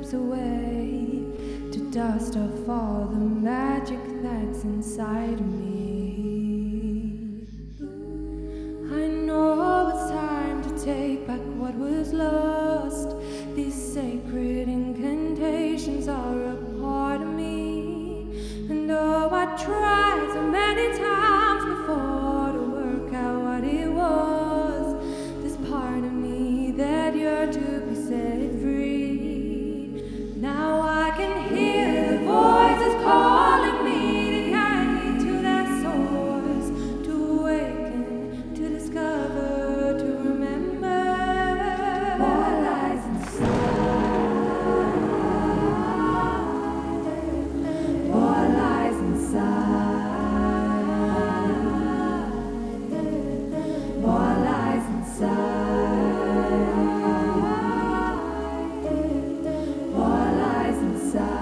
strips away to dust off all the magic that's inside of me. I know it's time to take back what was lost. These sacred incantations are a part of me. And oh, I tried so many times before to work out what it was. This part of me that yearned to be set free. Now I can hear the voices calling me to guide me to that source, to awaken, to discover, to remember what lies inside. What lies inside. What lies inside. What lies inside.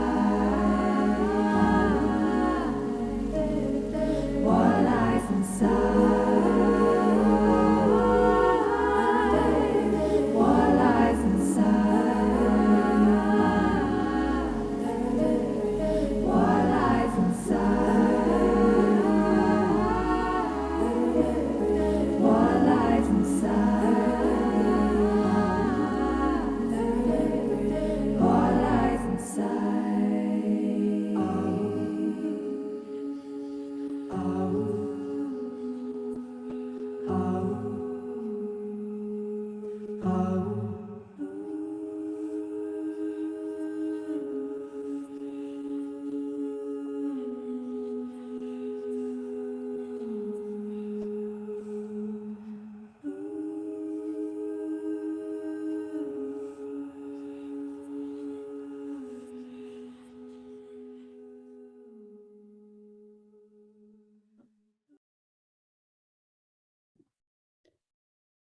What lies inside. What lies inside. What lies inside. What lies inside. What lies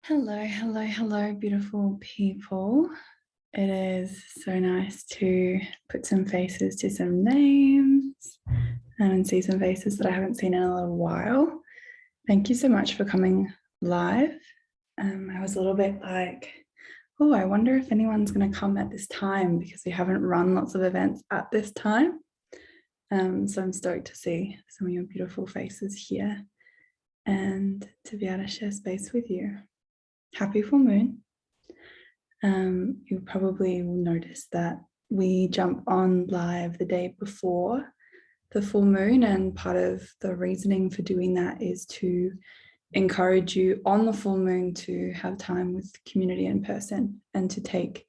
Hello, hello, hello, beautiful people. It is so nice to put some faces to some names and see some faces that I haven't seen in a little while. Thank you so much for coming live. I was a little bit like, oh, I wonder if anyone's going to come at this time because we haven't run lots of events at this time. So I'm stoked to see some of your beautiful faces here and to be able to share space with you. Happy full moon. You probably will notice that we jump on live the day before the full moon, and part of the reasoning for doing that is to encourage you on the full moon to have time with community in person and to take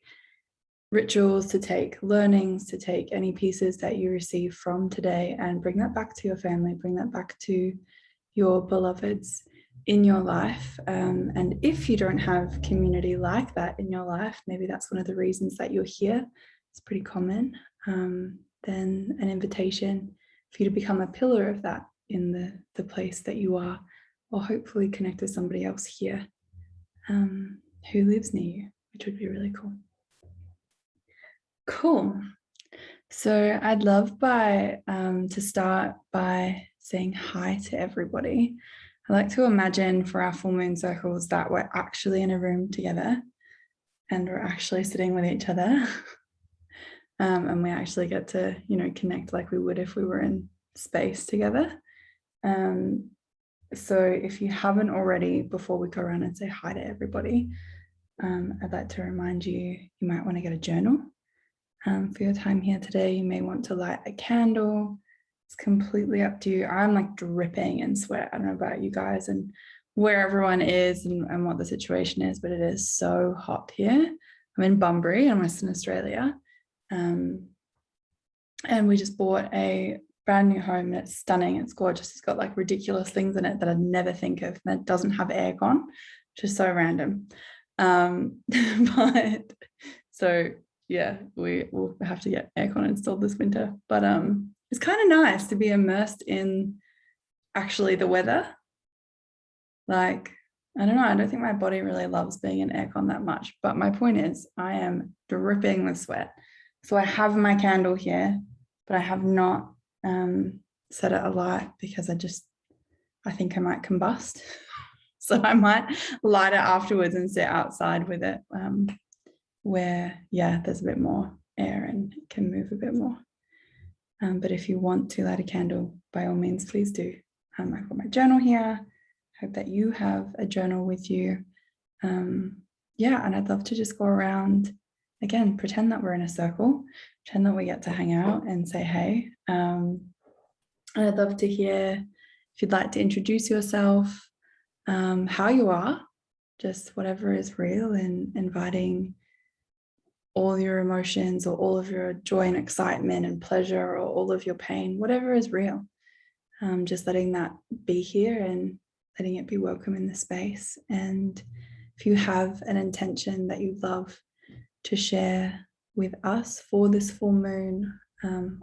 rituals, to take learnings, to take any pieces that you receive from today and bring that back to your family, bring that back to your beloveds in your life. And if you don't have community like that in your life, maybe that's one of the reasons that you're here. It's pretty common. Then an invitation for you to become a pillar of that in the place that you are, or hopefully connect with somebody else here who lives near you, which would be really cool. Cool. So I'd love to start by saying hi to everybody. I like to imagine for our full moon circles that we're actually in a room together and we're actually sitting with each other. And we actually get to, connect like we would if we were in space together. So if you haven't already, before we go around and say hi to everybody, I'd like to remind you, you might want to get a journal. For your time here today. You may want to light a candle. It's completely up to you. I'm like dripping in sweat. I don't know about you guys and where everyone is and what the situation is, but it is so hot here. I'm in Bunbury in Western Australia. And we just bought a brand new home and it's stunning. It's gorgeous. It's got like ridiculous things in it that I'd never think of. And it doesn't have aircon, which is so random. But so yeah, we will have to get aircon installed this winter, but it's kind of nice to be immersed in actually the weather. Like, I don't know, I don't think my body really loves being in aircon that much, but my point is I am dripping with sweat. So I have my candle here, but I have not set it alight because I think I might combust. So I might light it afterwards and sit outside with it where, yeah, there's a bit more air and it can move a bit more. But if you want to light a candle, by all means, please do. I've got my journal here. Hope that you have a journal with you. Yeah, and I'd love to just go around, again, pretend that we're in a circle, pretend that we get to hang out and say hey. And I'd love to hear if you'd like to introduce yourself, how you are, just whatever is real, and inviting all your emotions or all of your joy and excitement and pleasure or all of your pain, whatever is real. Just letting that be here and letting it be welcome in the space. And if you have an intention that you'd love to share with us for this full moon,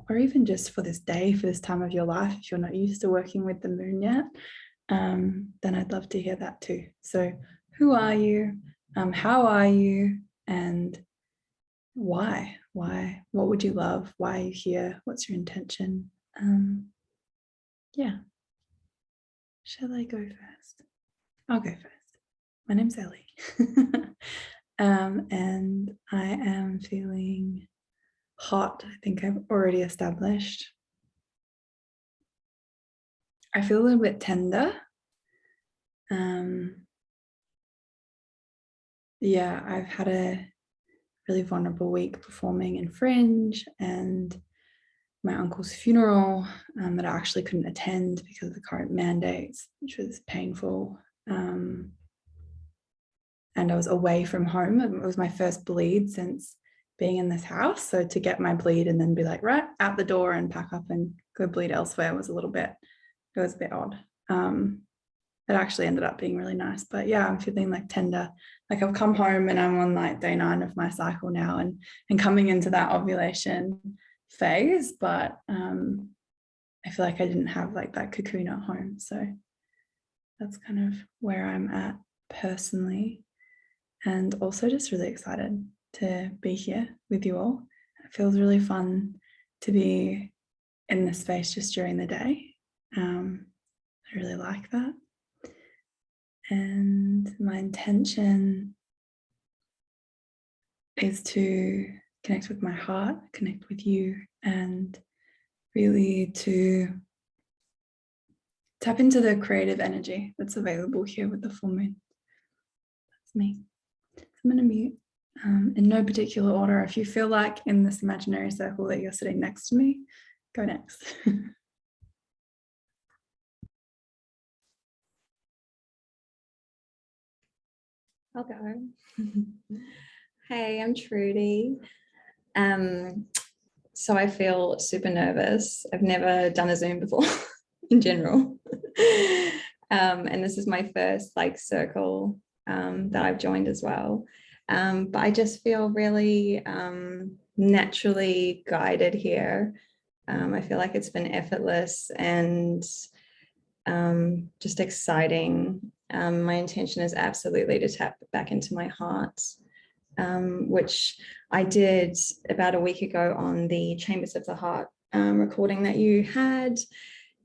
or even just for this day, for this time of your life, if you're not used to working with the moon yet, then I'd love to hear that too. So who are you? How are you? And why? What would you love? Why are you here? What's your intention? Yeah. Shall I go first? I'll go first. My name's Ellie. And I am feeling hot. I think I've already established. I feel a little bit tender. Yeah, I've had a really vulnerable week performing in Fringe and my uncle's funeral that I actually couldn't attend because of the current mandates, which was painful. And I was away from home. It was my first bleed since being in this house. So to get my bleed and then be like, right, out the door and pack up and go bleed elsewhere was a bit odd. It actually ended up being really nice. But yeah, I'm feeling like tender. Like I've come home and I'm on like day 9 of my cycle now and coming into that ovulation phase. But I feel like I didn't have like that cocoon at home. So that's kind of where I'm at personally. And also just really excited to be here with you all. It feels really fun to be in this space just during the day. I really like that. And my intention is to connect with my heart, connect with you, and really to tap into the creative energy that's available here with the full moon. That's me. So I'm going to mute in no particular order. If you feel like in this imaginary circle that you're sitting next to me, go next. I'll go. Hey, I'm Trudy. So I feel super nervous. I've never done a Zoom before in general. And this is my first like circle that I've joined as well. But I just feel really naturally guided here. I feel like it's been effortless and just exciting. My intention is absolutely to tap back into my heart, which I did about a week ago on the Chambers of the Heart recording that you had.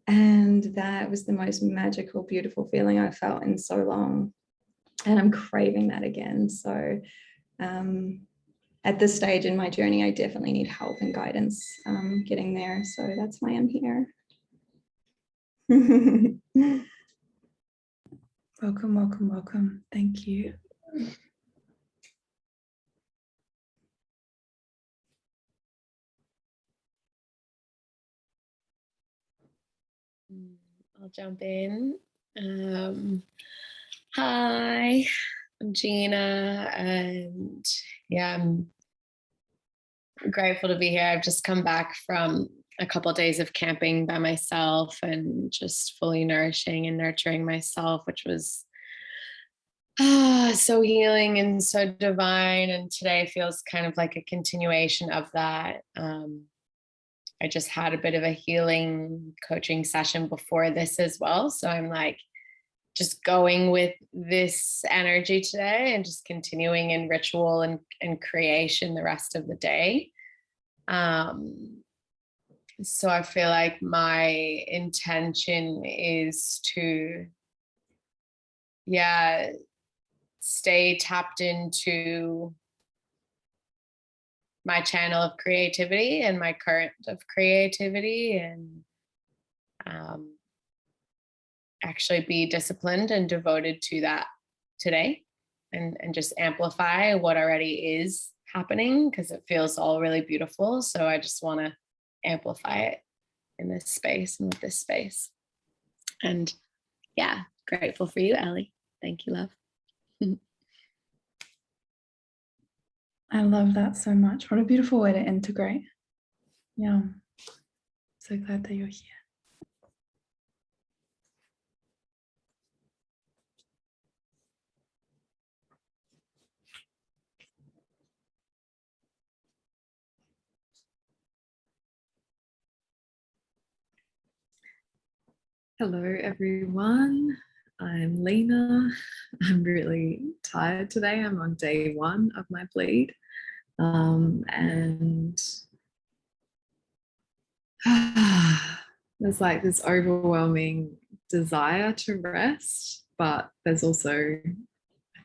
And that was the most magical, beautiful feeling I've felt in so long. And I'm craving that again. So at this stage in my journey, I definitely need help and guidance getting there. So that's why I'm here. Welcome, welcome, welcome. Thank you. I'll jump in. Hi, I'm Gina, and yeah, I'm grateful to be here. I've just come back from a couple of days of camping by myself and just fully nourishing and nurturing myself, which was so healing and so divine. And today feels kind of like a continuation of that. I just had a bit of a healing coaching session before this as well. So I'm like just going with this energy today and just continuing in ritual and creation the rest of the day. So I feel like my intention is to, stay tapped into my channel of creativity and my current of creativity, and actually be disciplined and devoted to that today, and just amplify what already is happening, because it feels all really beautiful. So I just want to amplify it in this space and with this space. And yeah, grateful for you, Ellie. Thank you, love. I love that so much. What a beautiful way to integrate. Yeah. So glad that you're here. Hello, everyone. I'm Lena. I'm really tired today. I'm on day 1 of my bleed. And there's like this overwhelming desire to rest, but there's also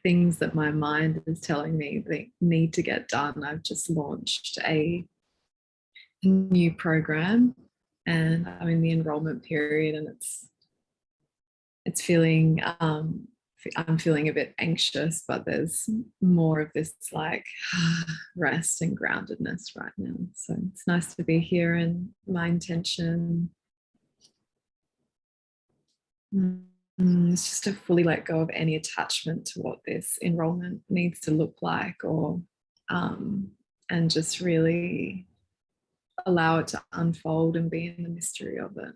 things that my mind is telling me that need to get done. I've just launched a new program and I'm in the enrollment period, and it's feeling I'm feeling a bit anxious, but there's more of this like rest and groundedness right now. So it's nice to be here, and my intention is just to fully let go of any attachment to what this enrollment needs to look like, or and just really allow it to unfold and be in the mystery of it.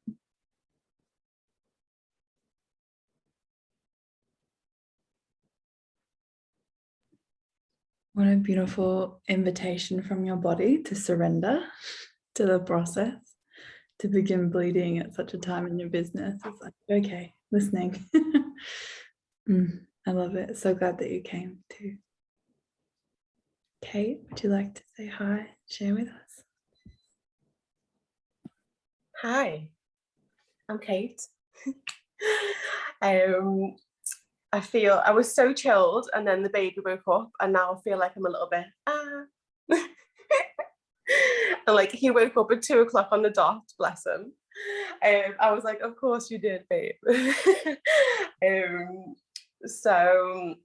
What a beautiful invitation from your body to surrender to the process, to begin bleeding at such a time in your business. It's like, okay, listening. I love it. So glad that you came too. Kate, would you like to say hi, share with us? Hi, I'm Kate. I was so chilled, and then the baby woke up, and now I feel like I'm a little bit and like he woke up at 2 o'clock on the dot, bless him. I was like, of course you did, babe. So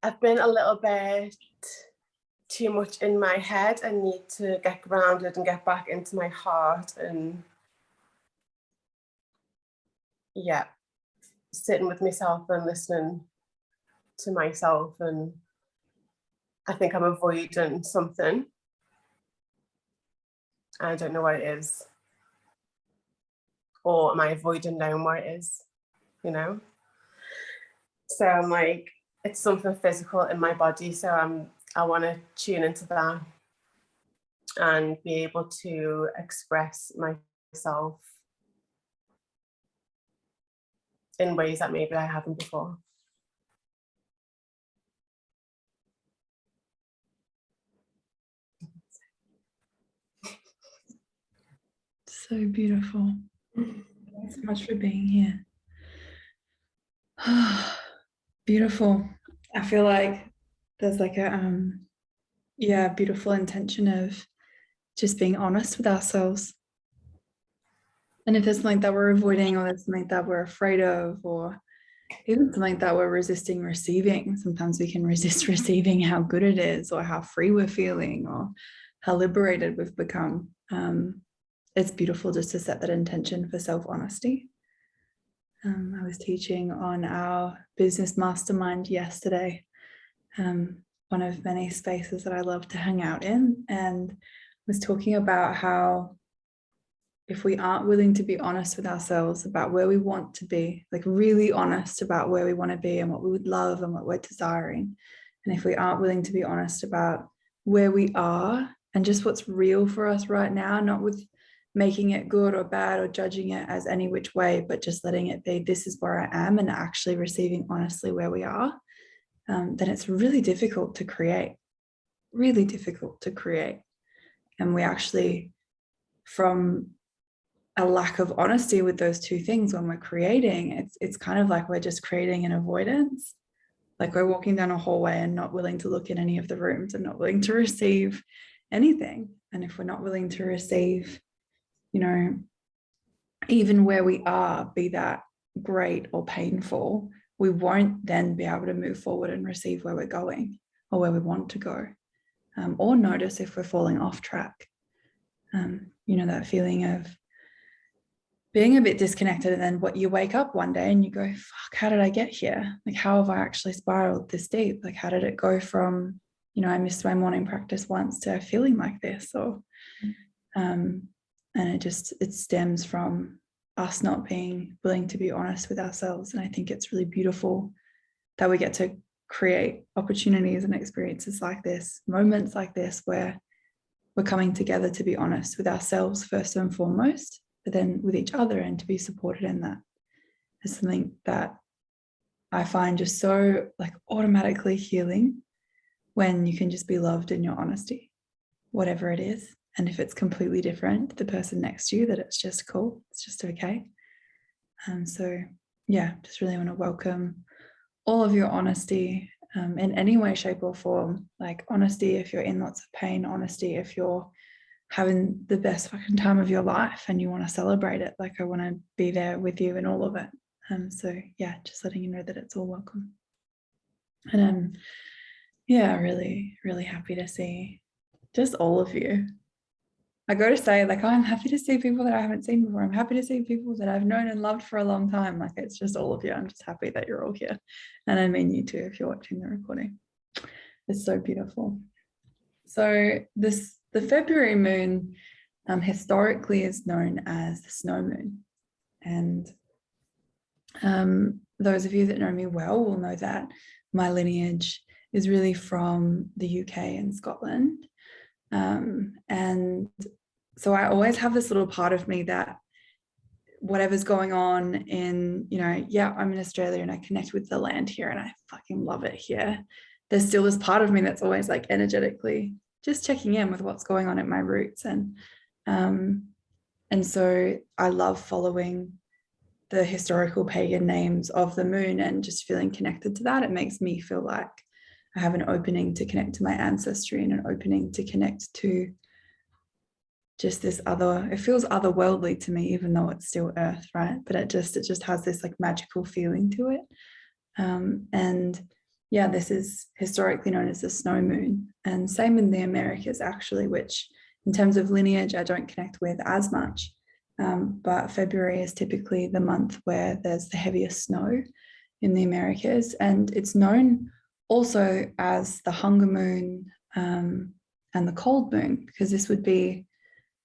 I've been a little bit too much in my head. I need to get grounded and get back into my heart, and yeah, sitting with myself and listening to myself. And I think I'm avoiding something. I don't know what it is. Or am I avoiding knowing what it is, you know? So I'm like, it's something physical in my body. So I want to tune into that and be able to express myself in ways that maybe I haven't before. So beautiful. Thanks so much for being here. Beautiful. I feel like there's like a beautiful intention of just being honest with ourselves. And if there's something that we're avoiding, or there's something that we're afraid of, or even something that we're resisting receiving, sometimes we can resist receiving how good it is, or how free we're feeling, or how liberated we've become. It's beautiful just to set that intention for self-honesty. I was teaching on our business mastermind yesterday, one of many spaces that I love to hang out in, and was talking about how if we aren't willing to be honest with ourselves about where we want to be, like really honest about where we want to be and what we would love and what we're desiring, and if we aren't willing to be honest about where we are and just what's real for us right now, not with making it good or bad or judging it as any which way, but just letting it be, this is where I am, and actually receiving honestly where we are, then it's really difficult to create, really difficult to create. And we actually, from a lack of honesty with those two things when we're creating, it's kind of like we're just creating an avoidance. Like we're walking down a hallway and not willing to look in any of the rooms and not willing to receive anything. And if we're not willing to receive, you know, even where we are, be that great or painful, we won't then be able to move forward and receive where we're going or where we want to go, or notice if we're falling off track. You know, that feeling of being a bit disconnected, and then what you wake up one day and you go, fuck, how did I get here? Like, how have I actually spiraled this deep? Like, how did it go from, you know, I missed my morning practice once to feeling like this? Or and it stems from us not being willing to be honest with ourselves. And I think it's really beautiful that we get to create opportunities and experiences like this, moments like this, where we're coming together to be honest with ourselves first and foremost, but then with each other, and to be supported in that is something that I find just so like automatically healing, when you can just be loved in your honesty, whatever it is. And if it's completely different to the person next to you, that it's just cool, it's just okay. So yeah, just really want to welcome all of your honesty in any way, shape or form. Like honesty if you're in lots of pain, honesty if you're having the best fucking time of your life and you want to celebrate it. Like I want to be there with you in all of it. So yeah, just letting you know that it's all welcome. And yeah, really, really happy to see just all of you. I go to say, like, I'm happy to see people that I haven't seen before. I'm happy to see people that I've known and loved for a long time. Like, it's just all of you. I'm just happy that you're all here. And I mean you too, if you're watching the recording. It's so beautiful. So the February moon historically is known as the snow moon. And those of you that know me well will know that my lineage is really from the UK and Scotland. And so I always have this little part of me that whatever's going on in, you know, yeah, I'm in Australia and I connect with the land here and I fucking love it here. There's still this part of me that's always like energetically just checking in with what's going on at my roots. And so I love following the historical pagan names of the moon and just feeling connected to that. It makes me feel like I have an opening to connect to my ancestry and an opening to connect to just this other, it feels otherworldly to me, even though it's still earth, right? But it just has this like magical feeling to it. And yeah, this is historically known as the snow moon, and same in the Americas actually, which in terms of lineage, I don't connect with as much. But February is typically the month where there's the heaviest snow in the Americas. And it's known also as the hunger moon and the cold moon, because this would be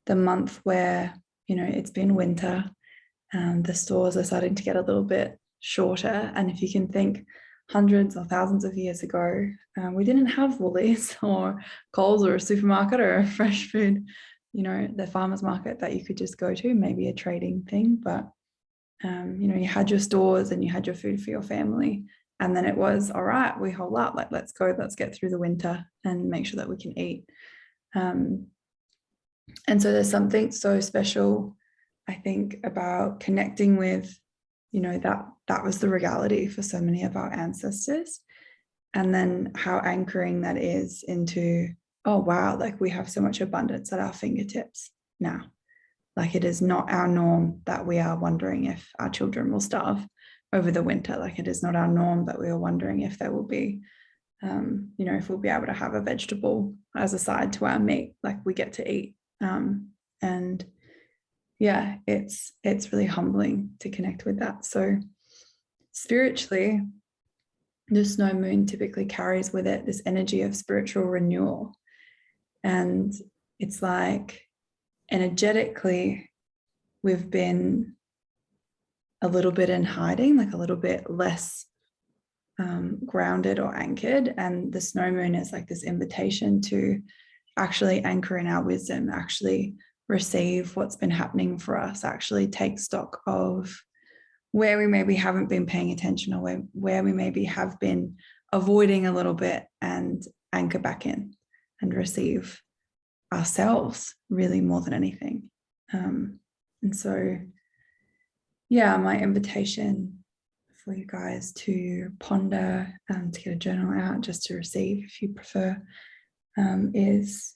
the month where, you know, it's been winter, the stores are starting to get a little bit shorter. And if you can think hundreds or thousands of years ago, we didn't have Woolies or Coles or a supermarket or a fresh food, you know, the farmer's market that you could just go to, maybe a trading thing. But, you know, you had your stores and you had your food for your family. And then it was, all right, we hole up, like, let's go, let's get through the winter and make sure that we can eat. And so there's something so special, I think, about connecting with, you know, that was the reality for so many of our ancestors. And then how anchoring that is into, oh, wow, like we have so much abundance at our fingertips now. Like it is not our norm that we are wondering if our children will starve over the winter. Like it is not our norm that we are wondering if there will be, you know, if we'll be able to have a vegetable as a side to our meat, like we get to eat. And yeah, it's really humbling to connect with that. So spiritually, the snow moon typically carries with it this energy of spiritual renewal. And it's like energetically, we've been a little bit in hiding, like a little bit less grounded or anchored. And the snow moon is like this invitation to actually anchor in our wisdom, actually receive what's been happening for us, actually take stock of where we maybe haven't been paying attention, or where we maybe have been avoiding a little bit, and anchor back in and receive ourselves really more than anything. And so, yeah, my invitation for you guys to ponder and to get a journal out just to receive if you prefer, is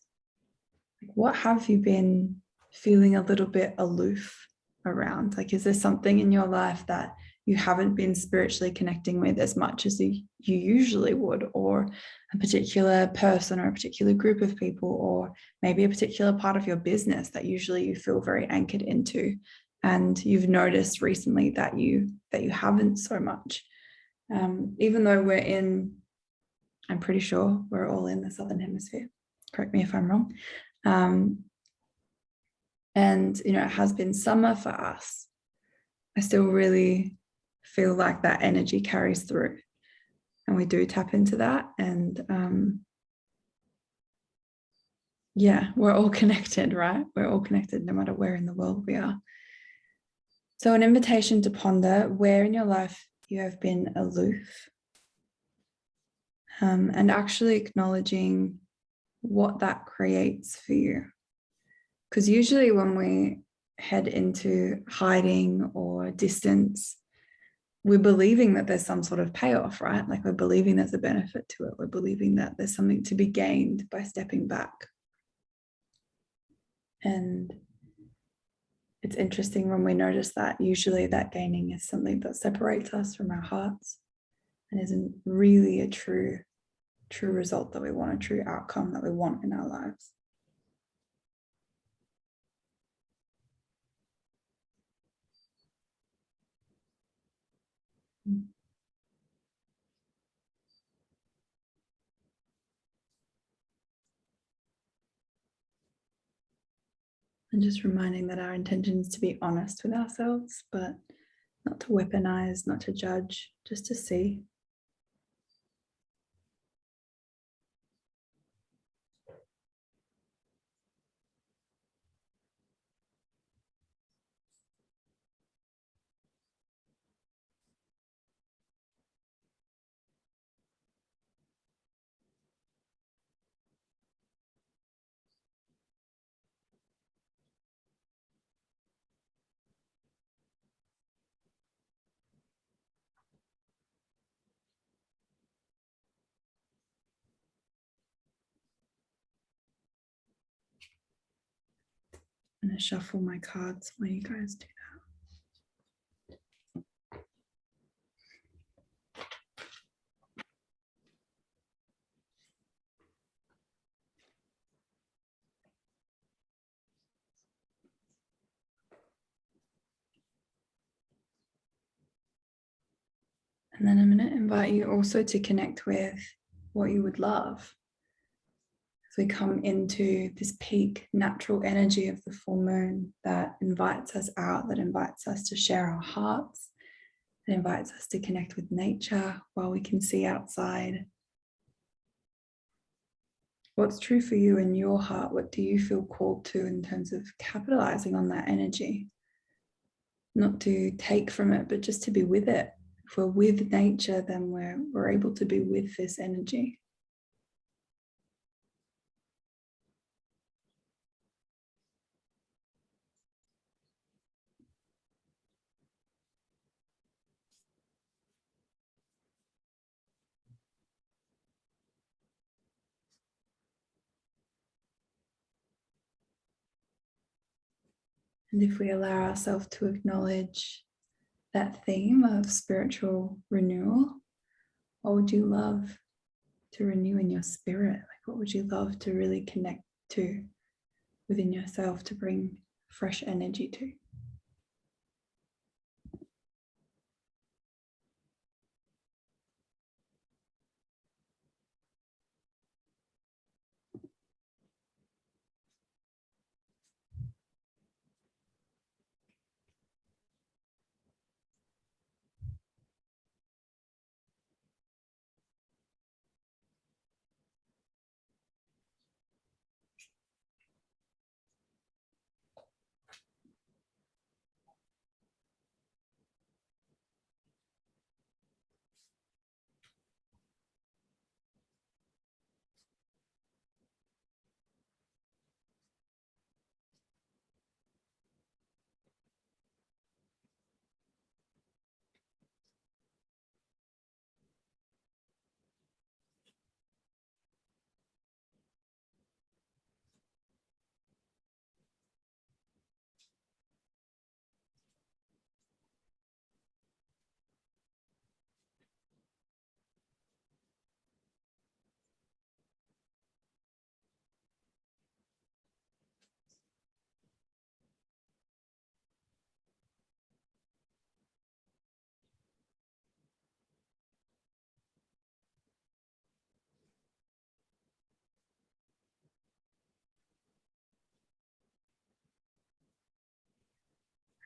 what have you been feeling a little bit aloof around? Like, is there something in your life that you haven't been spiritually connecting with as much as you usually would, or a particular person or a particular group of people, or maybe a particular part of your business that usually you feel very anchored into, and you've noticed recently that you haven't so much, even though I'm pretty sure we're all in the Southern Hemisphere, correct me if I'm wrong, and it has been summer for us. I still really feel like that energy carries through, and we do tap into that, and yeah, we're all connected, right? We're all connected no matter where in the world we are. So an invitation to ponder where in your life you have been aloof, and actually acknowledging what that creates for you. Because usually when we head into hiding or distance, we're believing that there's some sort of payoff, right? Like, we're believing there's a benefit to it. We're believing that there's something to be gained by stepping back. And it's interesting when we notice that usually that gaining is something that separates us from our hearts and isn't really a true result that we want, a true outcome that we want in our lives. And just reminding that our intention is to be honest with ourselves, but not to weaponize, not to judge, just to see. I'm going to shuffle my cards while you guys do that. And then I'm going to invite you also to connect with what you would love. As we come into this peak natural energy of the full moon that invites us out, that invites us to share our hearts, that invites us to connect with nature while we can see outside. What's true for you in your heart? What do you feel called to in terms of capitalizing on that energy? Not to take from it, but just to be with it. If we're with nature, then we're able to be with this energy. And if we allow ourselves to acknowledge that theme of spiritual renewal, what would you love to renew in your spirit? Like, what would you love to really connect to within yourself, to bring fresh energy to?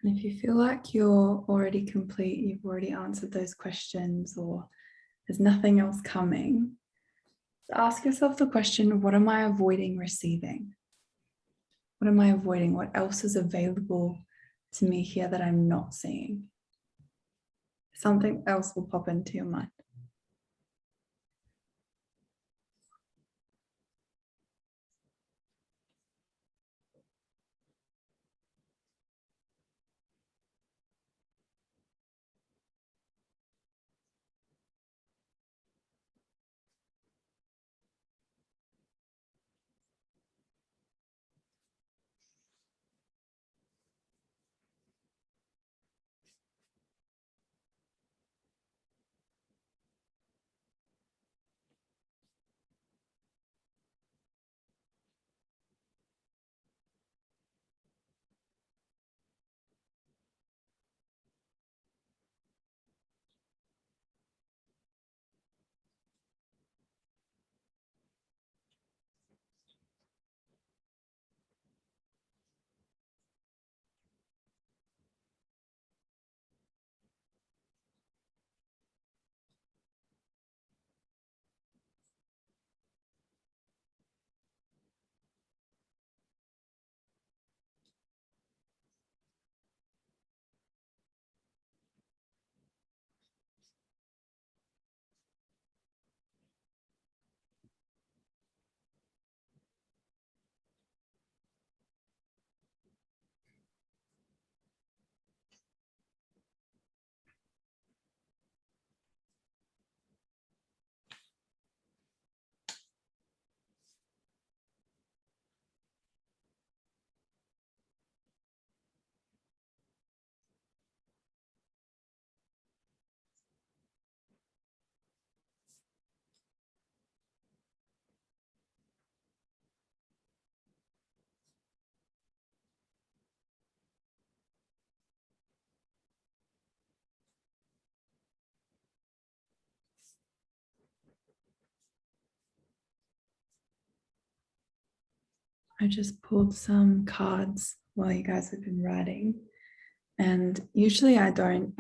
And if you feel like you're already complete, you've already answered those questions, or there's nothing else coming, ask yourself the question, what am I avoiding receiving? What am I avoiding? What else is available to me here that I'm not seeing? Something else will pop into your mind. I just pulled some cards while you guys have been writing. And usually I don't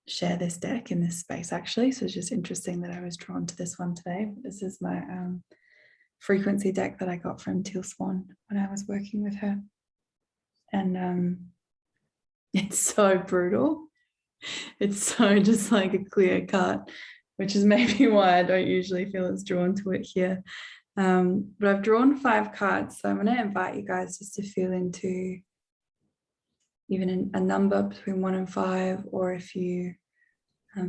share this deck in this space actually. So it's just interesting that I was drawn to this one today. This is my frequency deck that I got from Teal Swan when I was working with her. And it's so brutal. It's so just like a clear cut, which is maybe why I don't usually feel as drawn to it here. But I've drawn 5 cards, so I'm going to invite you guys just to feel into even a number between 1 and 5, or if you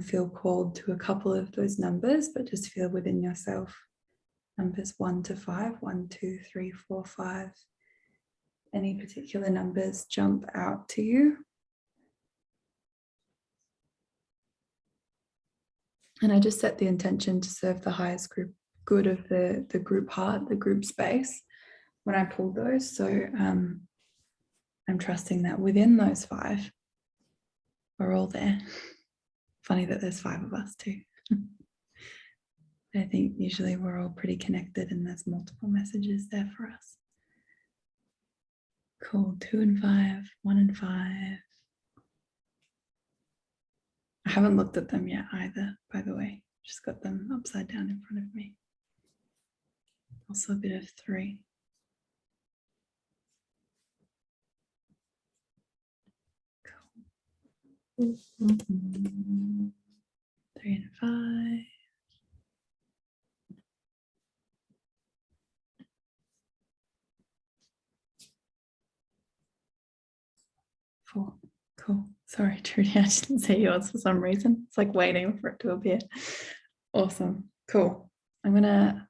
feel called to a couple of those numbers, but just feel within yourself. Numbers 1 to 5, 1, 2, 3, 4, 5. Any particular numbers jump out to you? And I just set the intention to serve the highest group good of the group heart, the group space when I pulled those. So I'm trusting that within those 5, we're all there. Funny that there's 5 of us too. I think usually we're all pretty connected and there's multiple messages there for us. Cool, 2 and 5, 1 and 5. I haven't looked at them yet either, by the way. Just got them upside down in front of me. Also a bit of 3. Cool. 3 and 5. 4. Cool. Sorry, Trudy, I didn't say yours for some reason. It's like waiting for it to appear. Awesome. Cool. I'm gonna,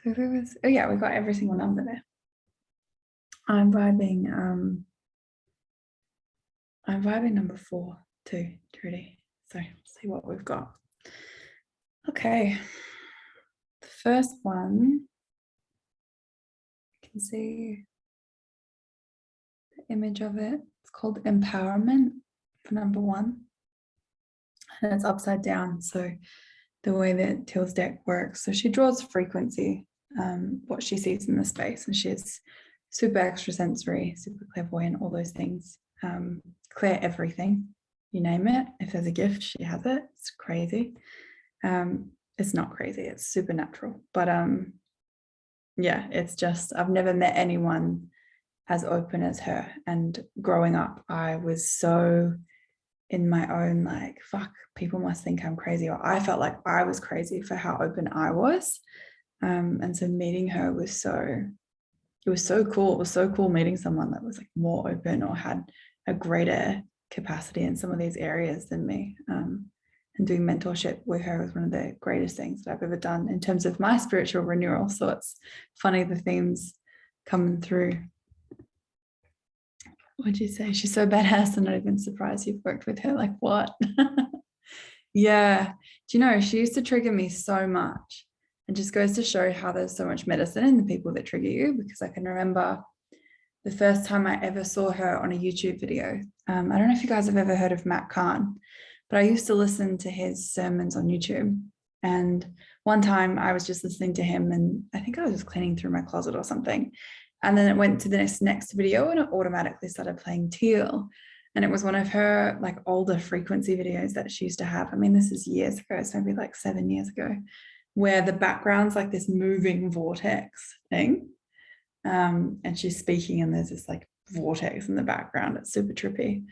so there was, oh yeah, we've got every single number there. I'm vibing number 4 too, Trudy. So let's see what we've got. Okay. The first one, you can see the image of it. It's called Empowerment for number 1. And it's upside down. So the way that Teal's deck works, so she draws frequency, what she sees in the space, and she's super extrasensory, super clairvoyant, all those things. clear everything, you name it. If there's a gift, she has it. It's crazy. It's not crazy, it's supernatural. But yeah, it's just, I've never met anyone as open as her. And growing up, I was so in my own, like, fuck, people must think I'm crazy, or I felt like I was crazy for how open I was. And so meeting her was so, it was so cool. It was so cool meeting someone that was like more open or had a greater capacity in some of these areas than me. And doing mentorship with her was one of the greatest things that I've ever done in terms of my spiritual renewal. So it's funny, the themes coming through. What'd you say? She's so badass. I'm not even surprised you've worked with her. Like, what? Yeah. Do you know, she used to trigger me so much. It just goes to show how there's so much medicine in the people that trigger you, because I can remember the first time I ever saw her on a YouTube video. I don't know if you guys have ever heard of Matt Kahn, but I used to listen to his sermons on YouTube. And one time I was just listening to him, and I think I was just cleaning through my closet or something. And then it went to the next video, and it automatically started playing Teal. And it was one of her like older frequency videos that she used to have. I mean, this is years ago, so maybe like 7 years ago, where the background's like this moving vortex thing. And she's speaking, and there's this like vortex in the background. It's super trippy.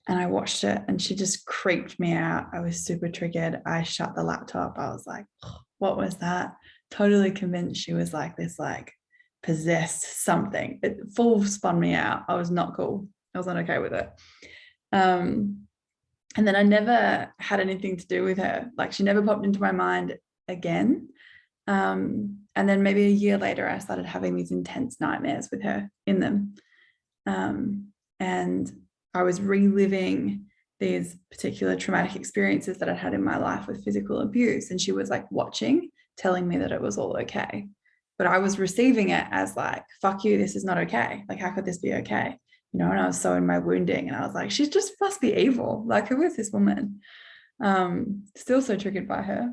And I watched it, and she just creeped me out. I was super triggered. I shut the laptop. I was like, oh, what was that? Totally convinced she was like this, like possessed something. It full spun me out. I was not cool. I was not okay with it. And then I never had anything to do with her. Like, she never popped into my mind again. And then maybe a year later, I started having these intense nightmares with her in them. And I was reliving these particular traumatic experiences that I'd had in my life with physical abuse. And she was like watching, telling me that it was all okay. But I was receiving it as like, fuck you, this is not okay. Like, how could this be okay? You know, and I was so in my wounding, and I was like, she just must be evil. Like, who is this woman? Still so triggered by her.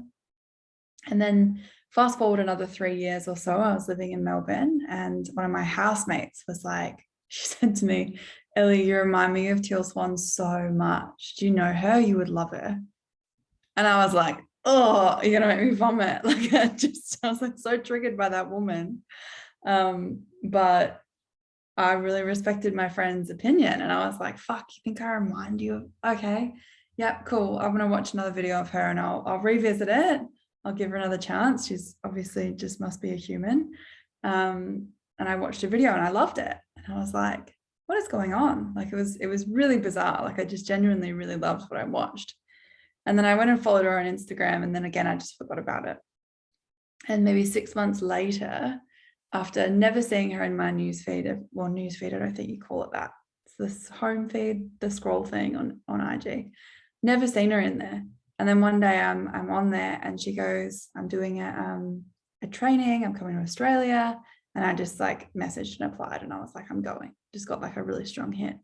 And then fast forward another 3 years or so, I was living in Melbourne, and one of my housemates was like, she said to me, Ellie, you remind me of Teal Swan so much. Do you know her? You would love her. And I was like, oh, you're gonna make me vomit. Like, I was like so triggered by that woman. But I really respected my friend's opinion, and I was like, fuck, you think I remind you of, okay, yeah, cool. I'm gonna watch another video of her, and I'll revisit it. I'll give her another chance. She's obviously just must be a human. And I watched a video and I loved it. And I was like, what is going on? Like, it was really bizarre. Like, I just genuinely really loved what I watched. And then I went and followed her on Instagram, and then again, I just forgot about it. And maybe 6 months later, after never seeing her in my newsfeed, well, newsfeed, I don't think you call it that. It's this home feed, the scroll thing on IG. Never seen her in there. And then one day I'm on there, and she goes, I'm doing a training, I'm coming to Australia. And I just like messaged and applied, and I was like, I'm going. Just got like a really strong hit.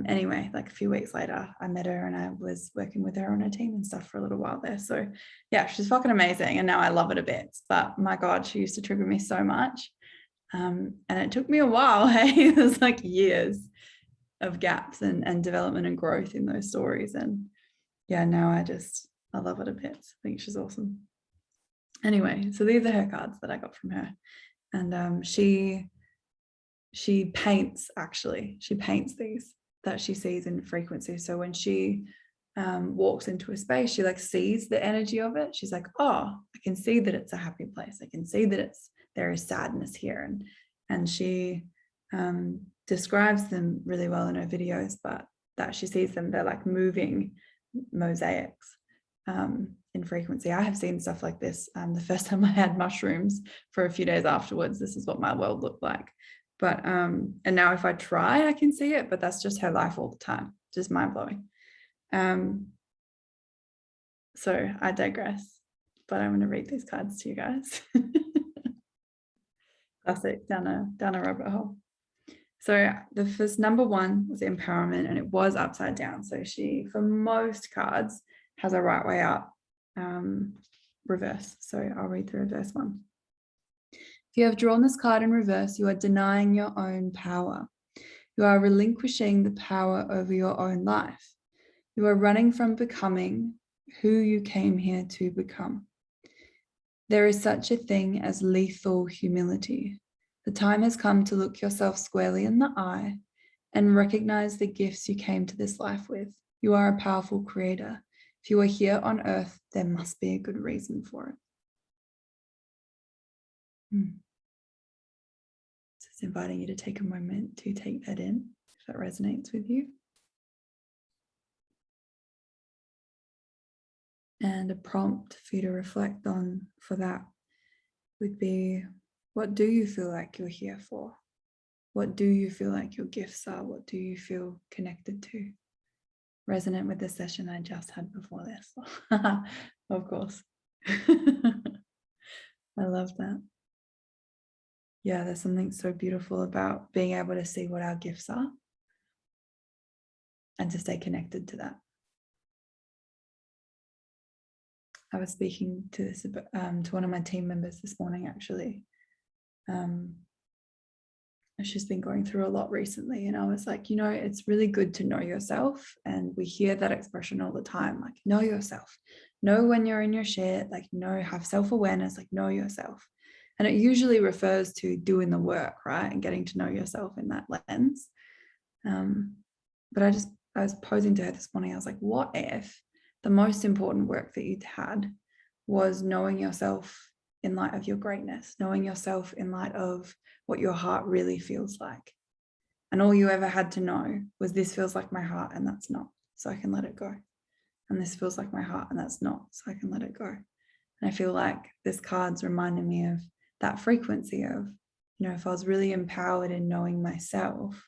Anyway, like a few weeks later, I met her, and I was working with her on her team and stuff for a little while there. So yeah, she's fucking amazing. And now I love her to bits. But my God, she used to trigger me so much. And it took me a while. Hey, there's like years of gaps and development and growth in those stories. And yeah, now I love her to bits. I think she's awesome. Anyway, so these are her cards that I got from her. And she paints, actually. She paints these that she sees in frequency. So when she walks into a space, she like sees the energy of it. She's like, oh, I can see that it's a happy place. I can see that there is sadness here. And she describes them really well in her videos, but that she sees them, they're like moving mosaics in frequency. I have seen stuff like this. The first time I had mushrooms for a few days afterwards, this is what my world looked like. But and now if I try, I can see it, but that's just her life all the time. Just mind-blowing. So I digress, but I'm going to read these cards to you guys. Classic, down a rabbit hole. So the first number one was empowerment, and it was upside down. So she, for most cards, has a right way up, reverse. So I'll read the reverse one. If you have drawn this card in reverse, you are denying your own power. You are relinquishing the power over your own life. You are running from becoming who you came here to become. There is such a thing as lethal humility. The time has come to look yourself squarely in the eye and recognize the gifts you came to this life with. You are a powerful creator. If you are here on earth, there must be a good reason for it. Just inviting you to take a moment to take that in, if that resonates with you. And a prompt for you to reflect on for that would be, what do you feel like you're here for? What do you feel like your gifts are? What do you feel connected to? Resonant with the session I just had before this. Of course. I love that. Yeah, there's something so beautiful about being able to see what our gifts are and to stay connected to that. I was speaking to this to one of my team members this morning, actually. She's been going through a lot recently, and I was like, you know, it's really good to know yourself, and we hear that expression all the time, like, know yourself, know when you're in your shit, like, know, have self-awareness, like, know yourself. And it usually refers to doing the work, right, and getting to know yourself in that lens. But I was posing to her this morning, I was like, what if the most important work that you'd had was knowing yourself in light of your greatness, knowing yourself in light of what your heart really feels like. And all you ever had to know was, this feels like my heart and that's not, so I can let it go. And this feels like my heart and that's not, so I can let it go. And I feel like this card's reminding me of that frequency of, you know, if I was really empowered in knowing myself,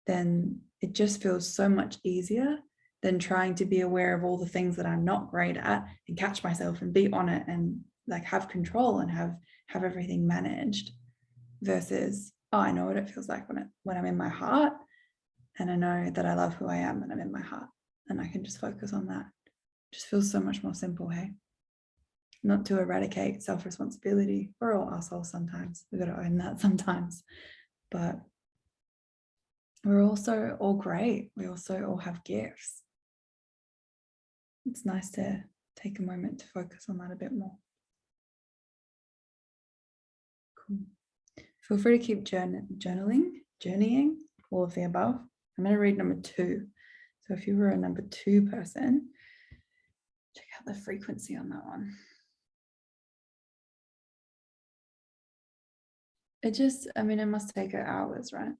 then it just feels so much easier than trying to be aware of all the things that I'm not great at and catch myself and be on it and like have control and have everything managed, versus, oh, I know what it feels like when I'm in my heart, and I know that I love who I am and I'm in my heart, and I can just focus on that. It just feels so much more simple, hey? Not to eradicate self-responsibility. We're all assholes sometimes. We've got to own that sometimes. But we're also all great. We also all have gifts. It's nice to take a moment to focus on that a bit more. Cool. Feel free to keep journeying, all of the above. I'm going to read number 2. So if you were a number 2 person, check out the frequency on that one. It must take hours, right?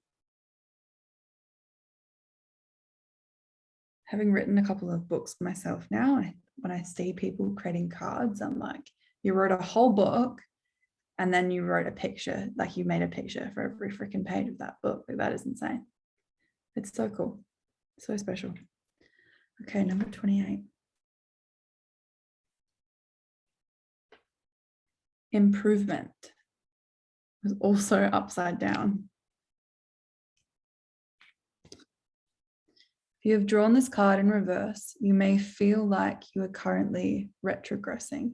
Having written a couple of books myself now, when I see people creating cards, I'm like, you wrote a whole book and then you wrote a picture, like you made a picture for every freaking page of that book. Like, that is insane. It's so cool. So special. Okay, number 28. Improvement was also upside down. If you have drawn this card in reverse, you may feel like you are currently retrogressing.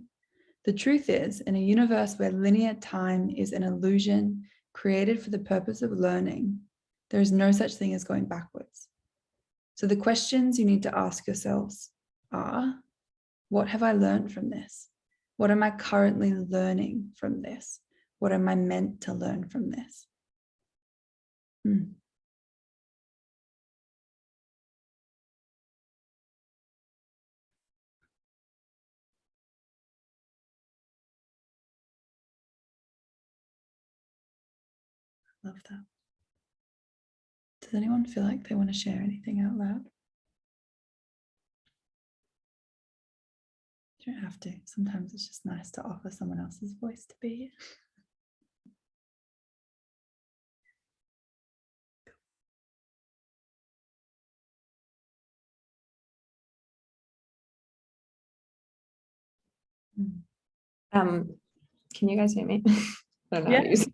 The truth is, in a universe where linear time is an illusion created for the purpose of learning, there is no such thing as going backwards. So the questions you need to ask yourselves are, what have I learned from this? What am I currently learning from this? What am I meant to learn from this? Love that. Does anyone feel like they want to share anything out loud? You don't have to. Sometimes it's just nice to offer someone else's voice to be here. Can you guys hear me? I don't know how to use it.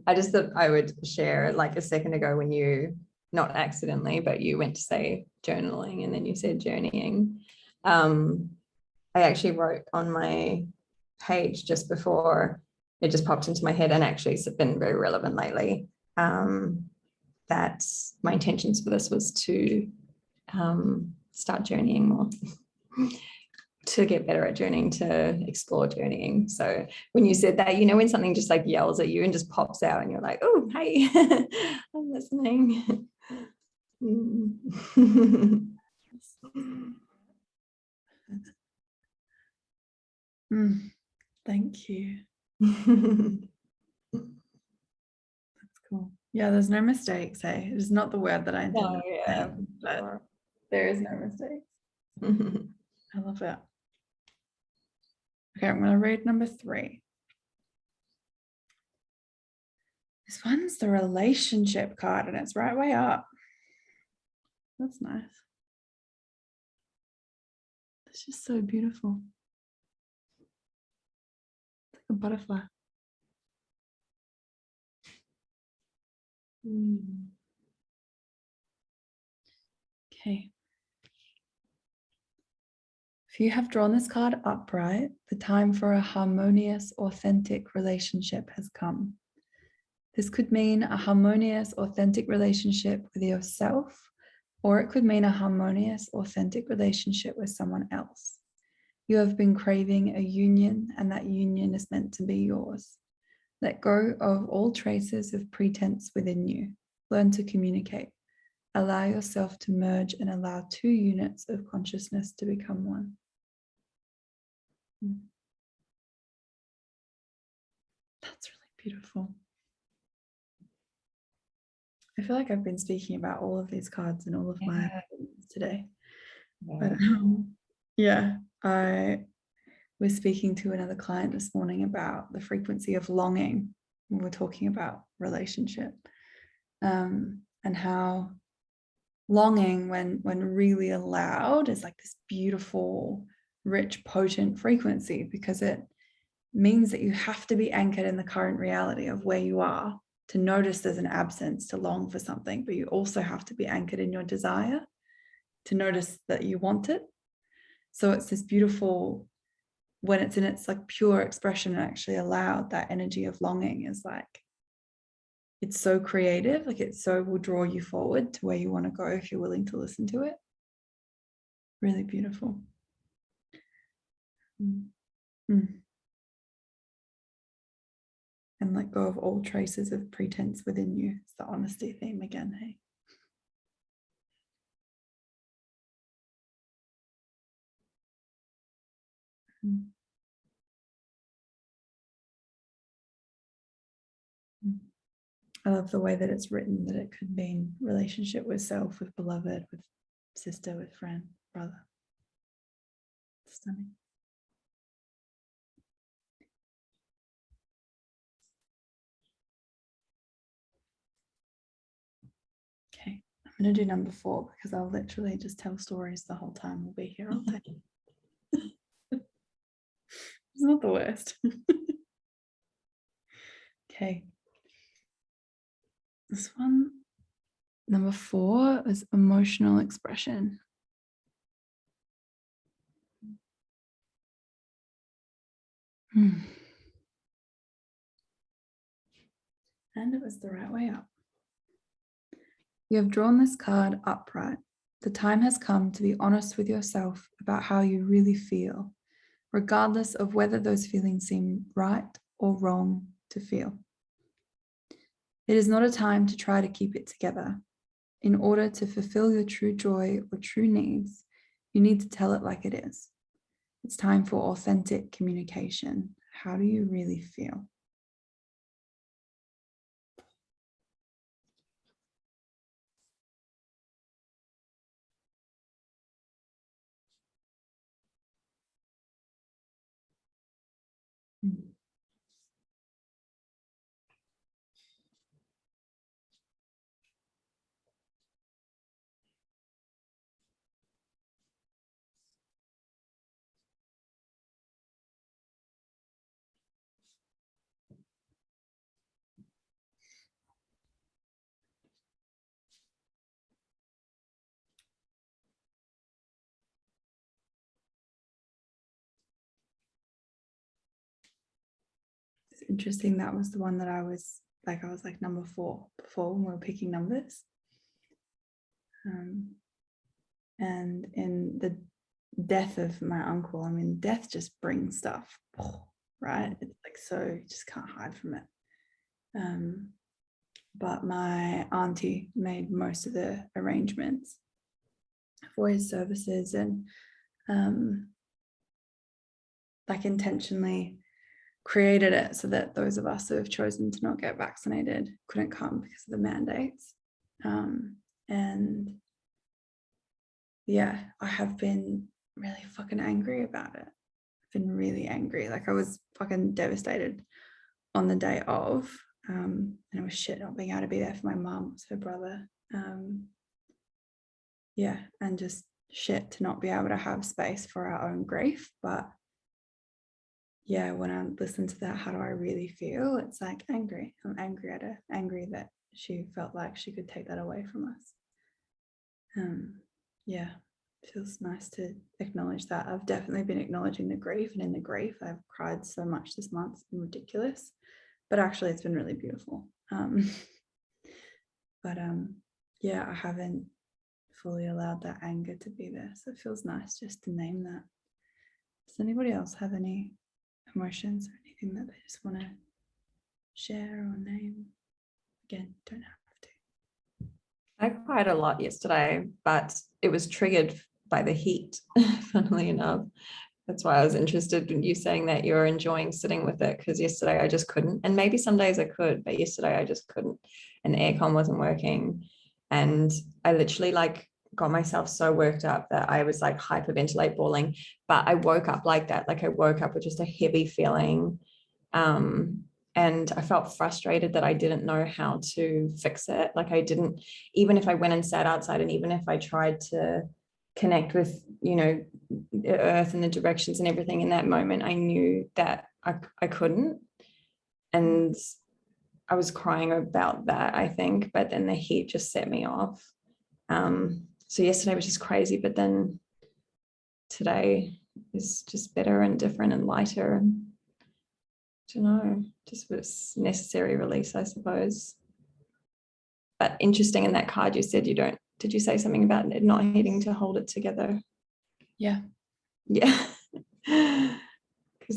I just thought I would share, like a second ago when you, not accidentally, but you went to say journaling and then you said journeying. I actually wrote on my page just before, it just popped into my head, and actually it's been very relevant lately. that my intentions for this was to start journeying more, to get better at journeying, to explore journeying. So when you said that, you know, when something just like yells at you and just pops out and you're like, oh, hey, I'm listening. Thank you. That's cool. Yeah, there's no mistakes, hey? It is not the word that I intended. Oh, yeah, but sure. there is no mistakes. I love it. Okay, I'm going to read number 3. This one's the relationship card and it's right way up. That's nice. It's just so beautiful. It's like a butterfly. Okay. If you have drawn this card upright, the time for a harmonious, authentic relationship has come. This could mean a harmonious, authentic relationship with yourself, or it could mean a harmonious, authentic relationship with someone else. You have been craving a union, and that union is meant to be yours. Let go of all traces of pretense within you. Learn to communicate. Allow yourself to merge and allow 2 units of consciousness to become one. That's really beautiful. I feel like I've been speaking about all of these cards in all of my today. But yeah, I was speaking to another client this morning about the frequency of longing when we're talking about relationship, and how longing, when really allowed, is like this beautiful, rich, potent frequency, because it means that you have to be anchored in the current reality of where you are to notice there's an absence, to long for something, but you also have to be anchored in your desire to notice that you want it. So it's this beautiful, when it's in its like pure expression and actually allowed, that energy of longing is like, it's so creative, like it so will draw you forward to where you want to go if you're willing to listen to it. Really beautiful. And let go of all traces of pretense within you. It's the honesty theme again, hey? I love the way that it's written, that it could mean relationship with self, with beloved, with sister, with friend, brother. Stunning. Okay, I'm going to do number 4 because I'll literally just tell stories the whole time. We'll be here all day. It's not the worst. Okay. This one, number 4, is emotional expression. And it was the right way up. You have drawn this card upright. The time has come to be honest with yourself about how you really feel, regardless of whether those feelings seem right or wrong to feel. It is not a time to try to keep it together. In order to fulfill your true joy or true needs, you need to tell it like it is. It's time for authentic communication. How do you really feel? It's interesting, that was the one that I was like I was like number 4 before when we were picking numbers. And in the death of my uncle, I mean, death just brings stuff, right? It's like, so you just can't hide from it. But my auntie made most of the arrangements for his services, and like intentionally created it so that those of us who have chosen to not get vaccinated couldn't come because of the mandates. And yeah, I have been really fucking angry about it. I've been really angry. Like, I was fucking devastated on the day of, and it was shit not being able to be there for my mum, her brother. Yeah, and just shit to not be able to have space for our own grief. But yeah, when I listen to that, how do I really feel? It's like angry. I'm angry at her, angry that she felt like she could take that away from us. Yeah, it feels nice to acknowledge that. I've definitely been acknowledging the grief, and in the grief, I've cried so much this month. It's been ridiculous, but actually it's been really beautiful. Yeah, I haven't fully allowed that anger to be there, so it feels nice just to name that. Does anybody else have any emotions or anything that they just want to share or name? Again, don't have to. I cried a lot yesterday, but it was triggered by the heat, funnily enough. That's why I was interested in you saying that you're enjoying sitting with it, because yesterday I just couldn't. And maybe some days I could, but yesterday I just couldn't. And the aircon wasn't working. And I literally like got myself so worked up that I was like hyperventilate bawling. But I woke up like that. Like, I woke up with just a heavy feeling. And I felt frustrated that I didn't know how to fix it. Like, I didn't, even if I went and sat outside, and even if I tried to connect with, you know, the earth and the directions and everything in that moment, I knew that I couldn't. And I was crying about that, I think, but then the heat just set me off. So yesterday was just crazy, but then today is just better and different and lighter. And I don't know, just was necessary release, I suppose. But interesting, in that card you said you don't, did you say something about it not needing to hold it together? Yeah. Because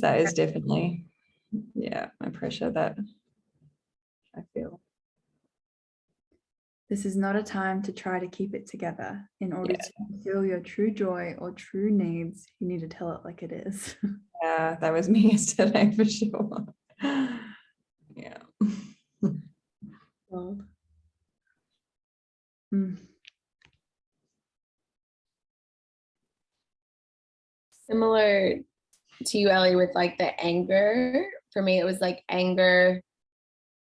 that is definitely, my pressure that I feel. This is not a time to try to keep it together. In order to feel your true joy or true needs, you need to tell it like it is. Yeah, that was me yesterday for sure. Yeah. Well, Similar to you, Ellie, with like the anger. For me, it was like anger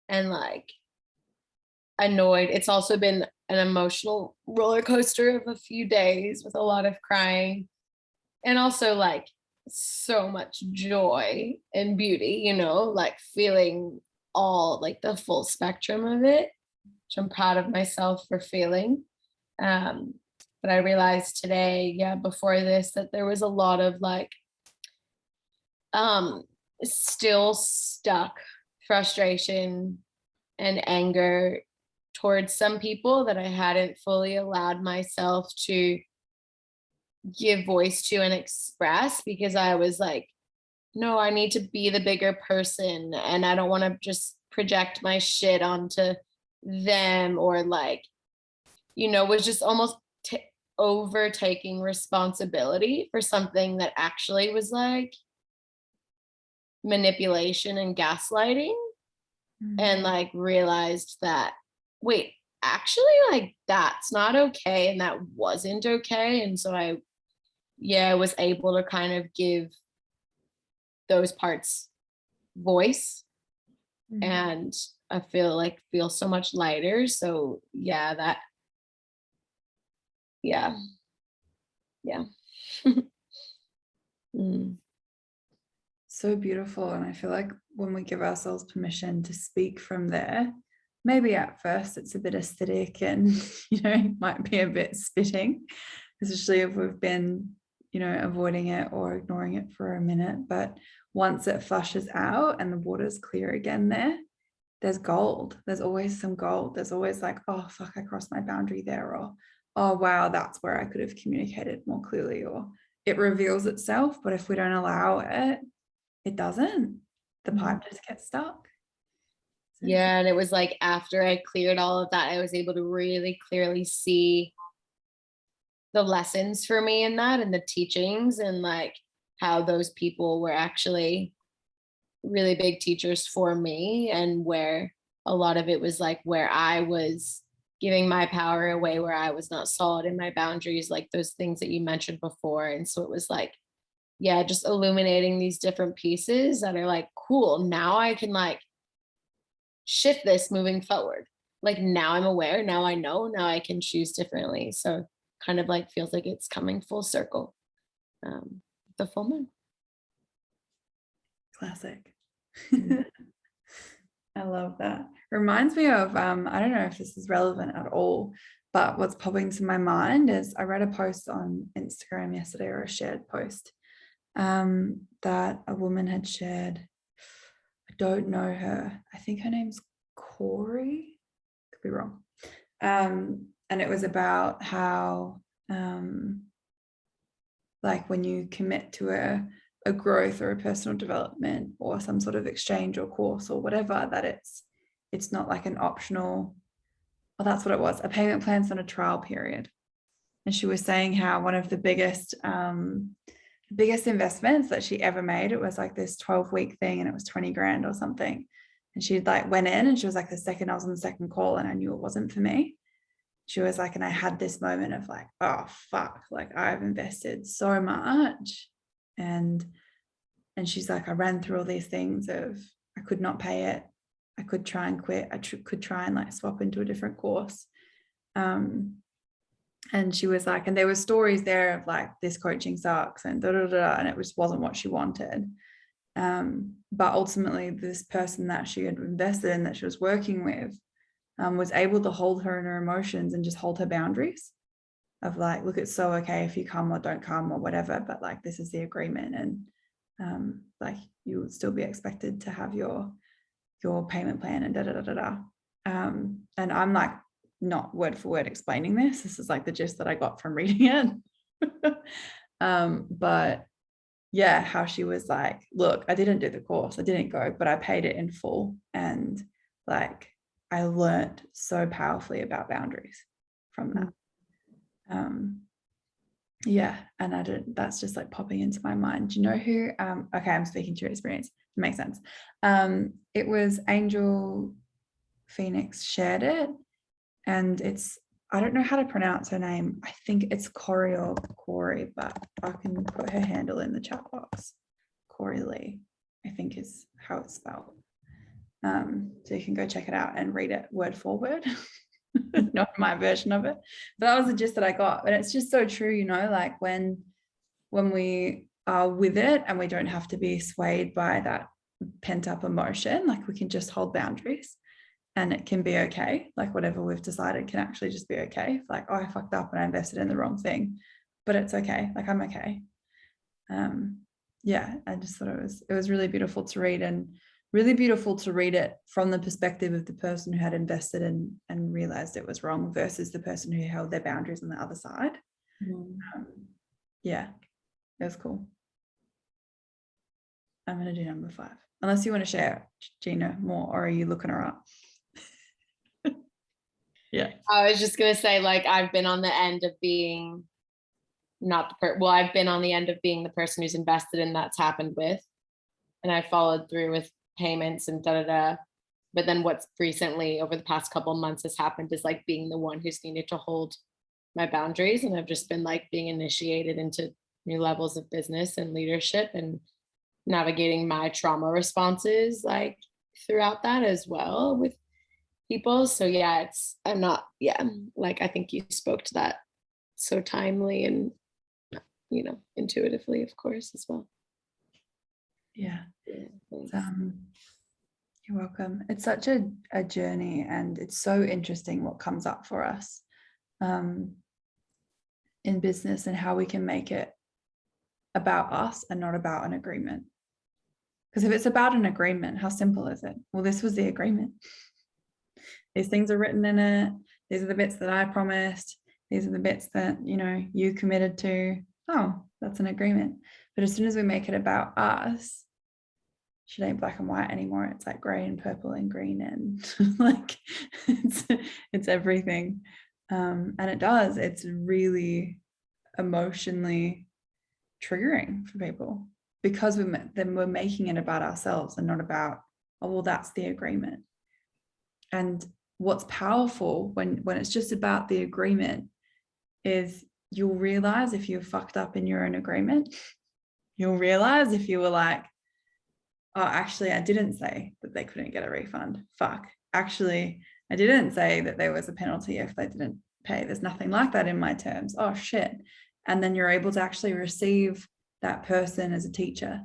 and like annoyed. It's also been an emotional roller coaster of a few days with a lot of crying, and also like so much joy and beauty, you know, like feeling all like the full spectrum of it, which I'm proud of myself for feeling. But I realized today, before this, that there was a lot of like still stuck frustration and anger towards some people that I hadn't fully allowed myself to give voice to and express, because I was like, no, I need to be the bigger person, and I don't want to just project my shit onto them, or like, you know, was just almost overtaking responsibility for something that actually was like manipulation and gaslighting. And like realized that, wait, actually, like that's not okay, and that wasn't okay. And so I was able to kind of give those parts voice, and I feel so much lighter. So So beautiful. And I feel like when we give ourselves permission to speak from there, maybe at first it's a bit acidic and, you know, might be a bit spitting, especially if we've been, you know, avoiding it or ignoring it for a minute. But once it flushes out and the water's clear again there, there's gold. There's always some gold. There's always like, oh, fuck, I crossed my boundary there. Or, oh, wow, that's where I could have communicated more clearly. Or it reveals itself. But if we don't allow it, it doesn't. The pipe just gets stuck. Yeah. And it was like after I cleared all of that, I was able to really clearly see the lessons for me in that and the teachings, and like how those people were actually really big teachers for me, and where a lot of it was like where I was giving my power away, where I was not solid in my boundaries, like those things that you mentioned before. And so it was like, yeah, just illuminating these different pieces that are like, cool, now I can like shift this moving forward. Like now I'm aware, now I know, now I can choose differently. So kind of like feels like it's coming full circle. The full moon. Classic. I love that. Reminds me of, I don't know if this is relevant at all, but what's popping to my mind is I read a post on Instagram yesterday, or a shared post, that a woman had shared. I don't know her. I think her name's Corey. Could be wrong. And it was about how, like when you commit to a growth or a personal development or some sort of exchange or course or whatever, that it's not like an optional, well, that's what it was. A payment plan's not a trial period. And she was saying how one of the biggest investments that she ever made, it was like this 12-week thing, and it was 20 grand or something. And she like went in, and she was like, the second I was on the second call and I knew it wasn't for me. She was like, and I had this moment of like, oh fuck, like I've invested so much. And she's like, I ran through all these things of, I could not pay it. I could try and quit. I could try and like swap into a different course. And she was like, and there were stories there of like, this coaching sucks and da da da, and it just wasn't what she wanted. But ultimately this person that she had invested in, that she was working with, was able to hold her in her emotions and just hold her boundaries of like, look, it's so okay if you come or don't come or whatever, but like, this is the agreement. And like, you would still be expected to have your payment plan and da da da da da. And I'm like, not word for word explaining this. This is like the gist that I got from reading it. But yeah, how she was like, look, I didn't do the course, I didn't go, but I paid it in full. And like, I learned so powerfully about boundaries from that. Yeah, and that's just like popping into my mind. Do you know who, okay, I'm speaking to your experience, it makes sense. It was Angel Phoenix shared it, and it's, I don't know how to pronounce her name. I think it's Corey or Corey, but I can put her handle in the chat box. Corey Lee, I think is how it's spelled. So you can go check it out and read it word for word. Not my version of it, but that was the gist that I got. And it's just so true, you know, like when we are with it and we don't have to be swayed by that pent up emotion, like we can just hold boundaries and it can be okay. Like whatever we've decided can actually just be okay. Like, oh, I fucked up and I invested in the wrong thing, but it's okay. Like I'm okay. Yeah, I just thought it was really beautiful to read, and really beautiful to read it from the perspective of the person who had invested in and realized it was wrong versus the person who held their boundaries on the other side. Yeah, it was cool. I'm going to do number 5. Unless you want to share, Gina, more, or are you looking her up? Yeah. I was just going to say, like, I've been on the end of being I've been on the end of being the person who's invested in that's happened with, and I followed through with payments and da-da-da. But then what's recently over the past couple of months has happened is like being the one who's needed to hold my boundaries. And I've just been like being initiated into new levels of business and leadership and navigating my trauma responses like throughout that as well with people. So yeah, like I think you spoke to that so timely and, you know, intuitively, of course, as well. Yeah. You're welcome. It's such a journey, and it's so interesting what comes up for us in business and how we can make it about us and not about an agreement. Because if it's about an agreement, how simple is it? Well, this was the agreement. These things are written in it. These are the bits that I promised. These are the bits that, you know, you committed to. Oh, that's an agreement. But as soon as we make it about us, shit ain't black and white anymore. It's like gray and purple and green and like it's everything. And it's really emotionally triggering for people because we're making it about ourselves and not about, oh, well, that's the agreement. And what's powerful when it's just about the agreement is you'll realize if you're fucked up in your own agreement. You'll realize if you were like, oh, actually, I didn't say that they couldn't get a refund. Fuck. Actually, I didn't say that there was a penalty if they didn't pay. There's nothing like that in my terms. Oh, shit. And then you're able to actually receive that person as a teacher,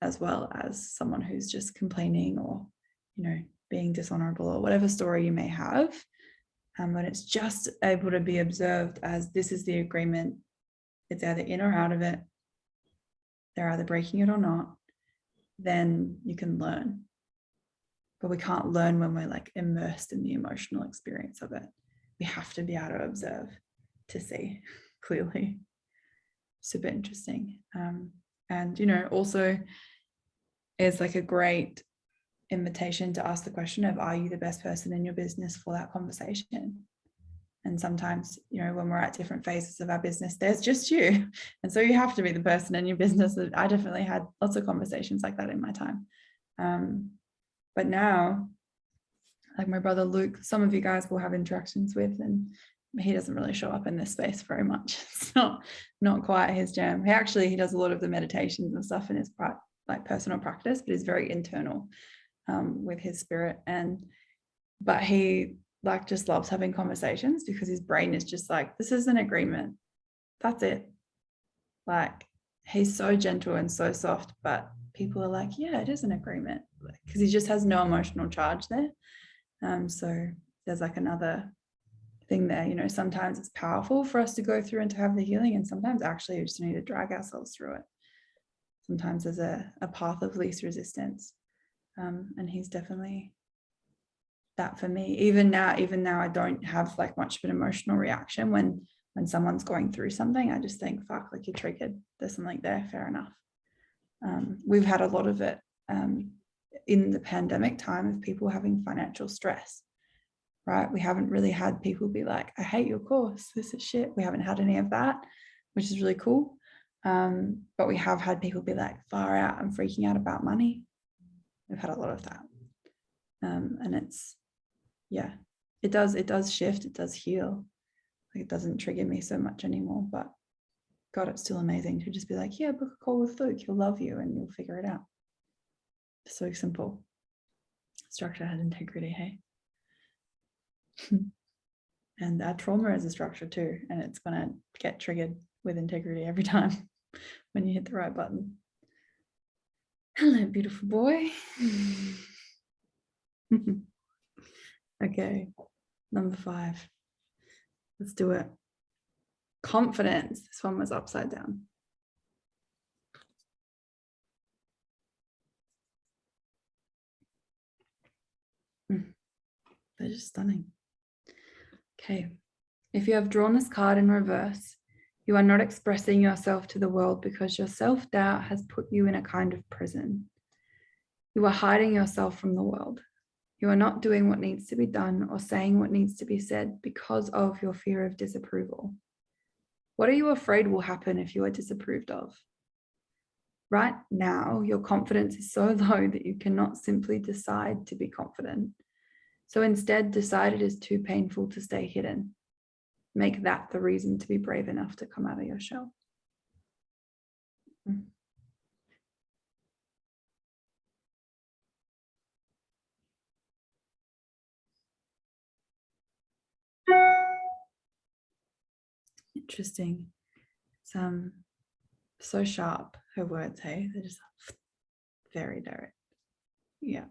as well as someone who's just complaining or, you know, being dishonorable or whatever story you may have. But it's just able to be observed as this is the agreement. It's either in or out of it. They're either breaking it or not. Then you can learn. But we can't learn when we're like immersed in the emotional experience of it. We have to be able to observe to see clearly. Super interesting. And, you know, also is like a great invitation to ask the question of, are you the best person in your business for that conversation? And sometimes, you know, when we're at different phases of our business, there's just you. And so you have to be the person in your business. I definitely had lots of conversations like that in my time. But now, like my brother Luke, some of you guys will have interactions with, and he doesn't really show up in this space very much. It's not quite his jam. He does a lot of the meditations and stuff in his like personal practice, but is very internal with his spirit. But he like just loves having conversations because his brain is just like, this is an agreement. That's it. Like he's so gentle and so soft, but people are like, yeah, it is an agreement, because he just has no emotional charge there. So there's like another thing there, you know, sometimes it's powerful for us to go through and to have the healing, and sometimes actually we just need to drag ourselves through it. Sometimes there's a path of least resistance. And he's definitely that for me. Even now I don't have like much of an emotional reaction when someone's going through something. I just think, fuck, like you're triggered, there's something there, fair enough. We've had a lot of it in the pandemic time of people having financial stress, right? We haven't really had people be like, I hate your course, this is shit. We haven't had any of that, which is really cool. But we have had people be like, far out, I'm freaking out about money. We've had a lot of that. And it's, yeah, it does shift, it does heal. Like it doesn't trigger me so much anymore, but God, it's still amazing to just be like, yeah, book a call with Luke, he'll love you and you'll figure it out. It's so simple. Structure has integrity, hey? And our trauma is a structure too, and it's gonna get triggered with integrity every time when you hit the right button. Hello, beautiful boy. Okay, number 5. Let's do it. Confidence. This one was upside down. They're just stunning. Okay. If you have drawn this card in reverse, you are not expressing yourself to the world because your self-doubt has put you in a kind of prison. You are hiding yourself from the world. You are not doing what needs to be done or saying what needs to be said because of your fear of disapproval. What are you afraid will happen if you are disapproved of? Right now, your confidence is so low that you cannot simply decide to be confident. So instead, decide it is too painful to stay hidden. Make that the reason to be brave enough to come out of your shell. Interesting. It's so sharp, her words, hey? They're just very direct. Yeah.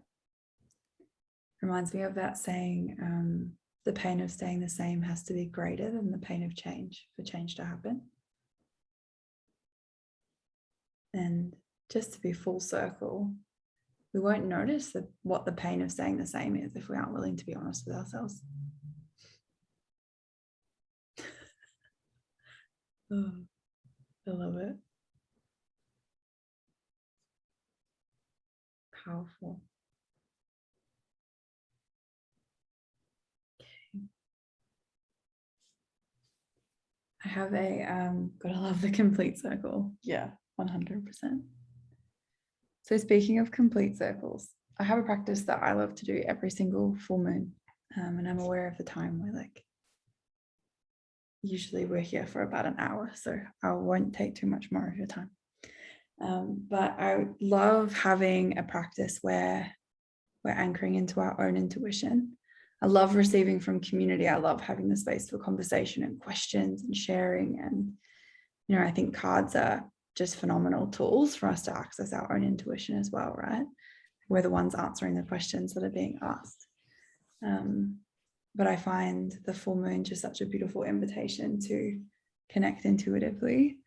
Reminds me of that saying, the pain of staying the same has to be greater than the pain of change for change to happen. And just to be full circle, we won't notice what the pain of staying the same is if we aren't willing to be honest with ourselves. Oh, I love it. Powerful. Okay. I have gotta love the complete circle. Yeah, 100%. So speaking of complete circles, I have a practice that I love to do every single full moon. And I'm aware of the time. Usually we're here for about an hour, so I won't take too much more of your time. But I love having a practice where we're anchoring into our own intuition. I love receiving from community. I love having the space for conversation and questions and sharing. And, I think cards are just phenomenal tools for us to access our own intuition as well, right? We're the ones answering the questions that are being asked. But I find the full moon just such a beautiful invitation to connect intuitively.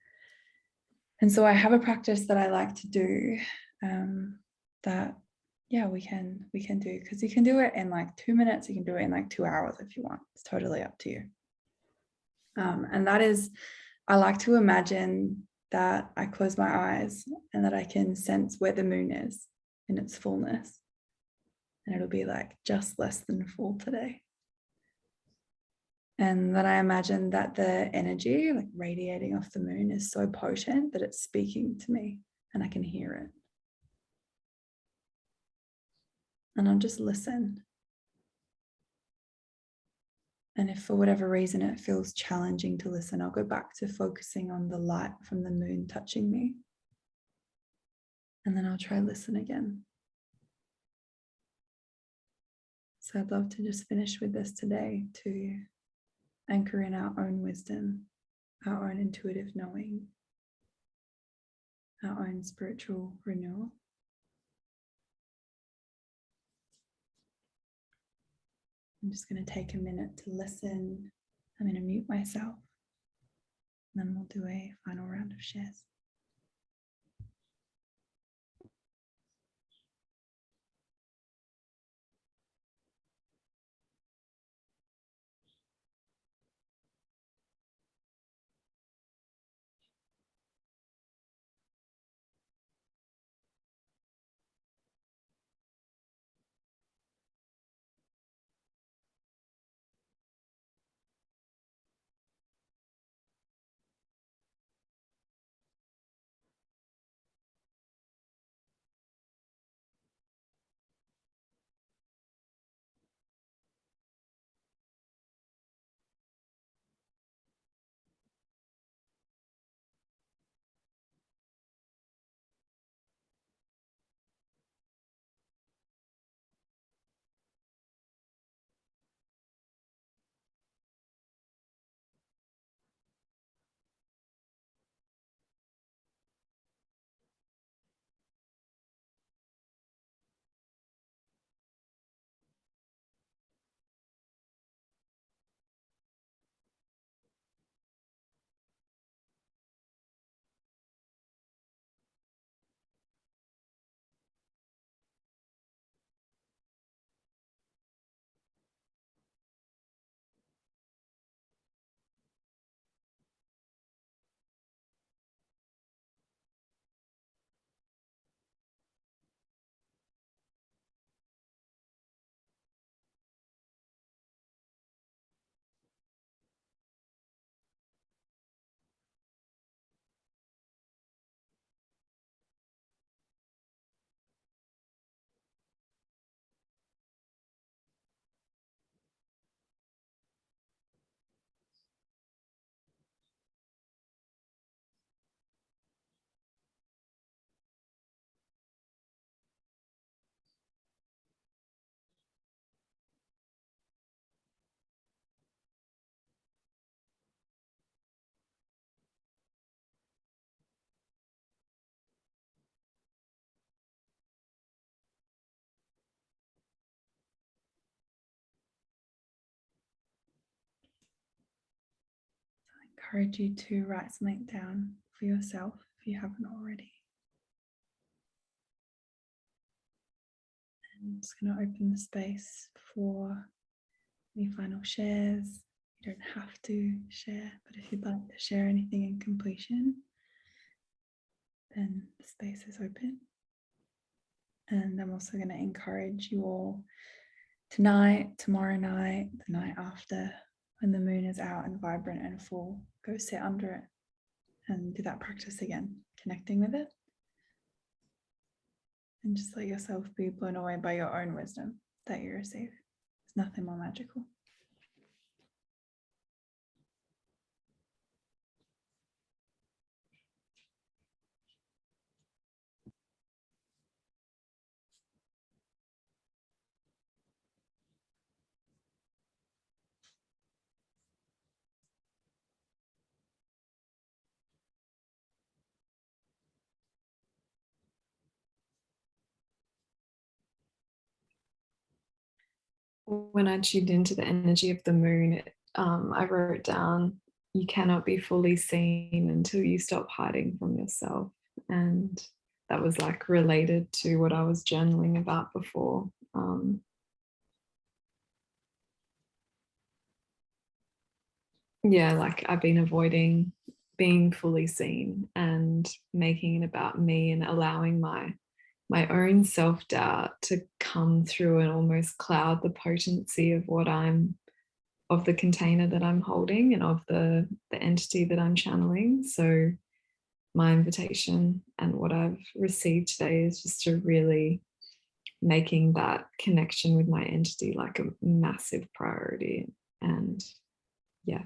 And so I have a practice that I like to do that, yeah, we can do, because you can do it in like 2 minutes, you can do it in like 2 hours if you want. It's totally up to you. And that is, I like to imagine that I close my eyes and that I can sense where the moon is in its fullness. And it'll be like just less than full today. And then I imagine that the energy like radiating off the moon is so potent that it's speaking to me and I can hear it. And I'll just listen. And if for whatever reason it feels challenging to listen, I'll go back to focusing on the light from the moon touching me. And then I'll try listen again. So I'd love to just finish with this today, to anchor in our own wisdom, our own intuitive knowing, our own spiritual renewal. I'm just going to take a minute to listen. I'm going to mute myself, and then we'll do a final round of shares. I encourage you to write something down for yourself if you haven't already. I'm just going to open the space for any final shares. You don't have to share, but if you'd like to share anything in completion, then the space is open. And I'm also going to encourage you all tonight, tomorrow night, the night after, when the moon is out and vibrant and full, go sit under it and do that practice again, connecting with it. And just let yourself be blown away by your own wisdom that you receive. There's nothing more magical. When I tuned into the energy of the moon, I wrote down, you cannot be fully seen until you stop hiding from yourself. And that was like related to what I was journaling about before. Yeah, like I've been avoiding being fully seen and making it about me and allowing my own self-doubt to come through and almost cloud the potency of of the container that I'm holding and of the entity that I'm channeling. So my invitation and what I've received today is just to really making that connection with my entity like a massive priority. And yeah.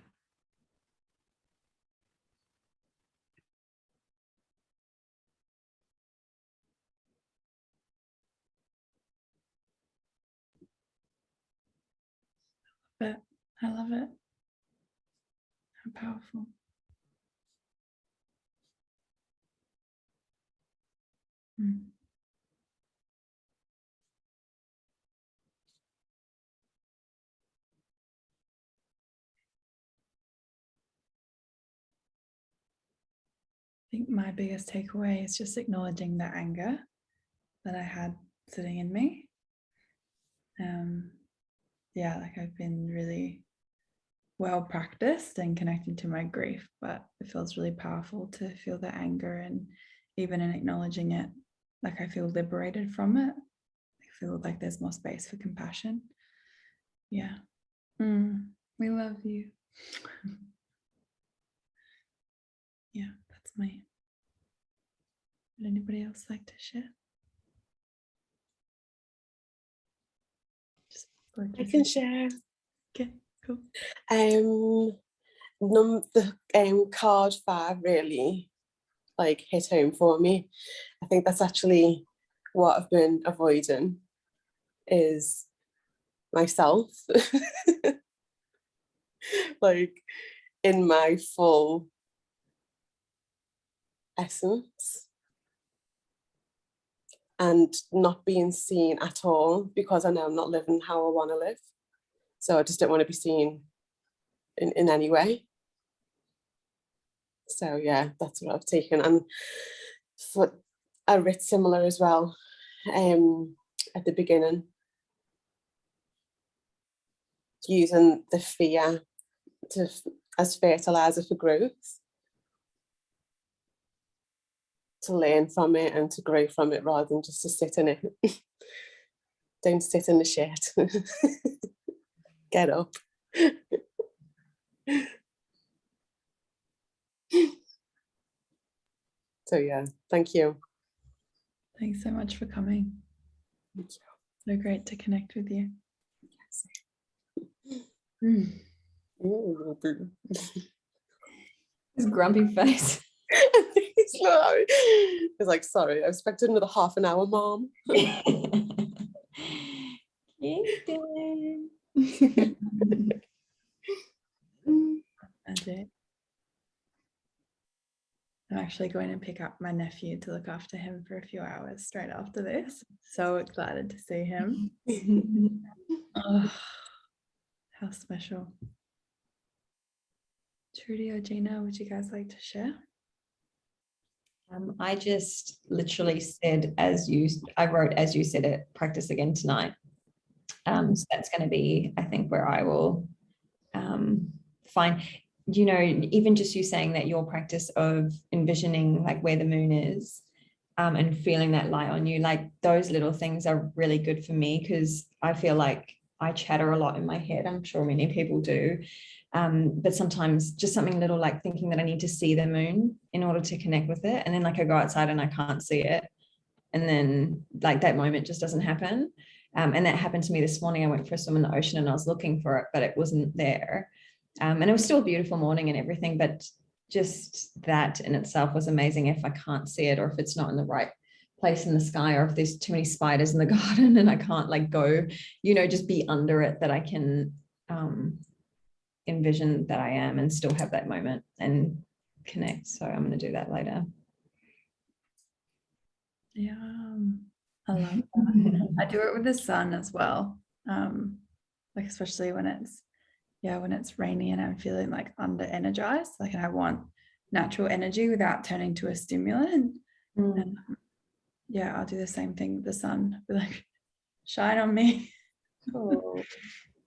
But I love it. How powerful. I think my biggest takeaway is just acknowledging the anger that I had sitting in me. Yeah, like I've been really well practiced and connected to my grief, but it feels really powerful to feel the anger, and even in acknowledging it, like I feel liberated from it. I feel like there's more space for compassion. Yeah. We love you. Yeah, that's my. Would anybody else like to share? Just I can share. Okay, cool. The card 5 really like hit home for me. I think that's actually what I've been avoiding is myself. Like in my full essence and not being seen at all, because I know I'm not living how I want to live. So I just don't want to be seen in any way. So yeah, that's what I've taken. And for I writ similar as well at the beginning, using the fear as fertilizer for growth, to learn from it and to grow from it rather than just to sit in it. Don't sit in the shit. Get up. So yeah, thank you. Thanks so much for coming. Thank you. So great to connect with you. His grumpy face. He's like, sorry, I expected another half an hour, Mom. Magic. I'm actually going to pick up my nephew to look after him for a few hours straight after this. So excited to see him. Oh, how special. Trudy or Gina, would you guys like to share? I just literally said, I wrote, as you said it, practice again tonight. So that's going to be, I think, where I will find, even just you saying that your practice of envisioning like where the moon is, and feeling that light on you, like those little things are really good for me, because I feel like I chatter a lot in my head. I'm sure many people do. But sometimes just something little, like thinking that I need to see the moon in order to connect with it. And then like I go outside and I can't see it. And then like that moment just doesn't happen. And that happened to me this morning. I went for a swim in the ocean and I was looking for it, but it wasn't there. And it was still a beautiful morning and everything, but just that in itself was amazing. If I can't see it, or if it's not in the right place in the sky, or if there's too many spiders in the garden and I can't like go, just be under it, that I can envision that I am and still have that moment and connect. So I'm going to do that later. Yeah, I love that. I do it with the sun as well. Like especially when it's rainy and I'm feeling like under energized, like I want natural energy without turning to a stimulant. And, I'll do the same thing with the sun. Be like, shine on me. Cool.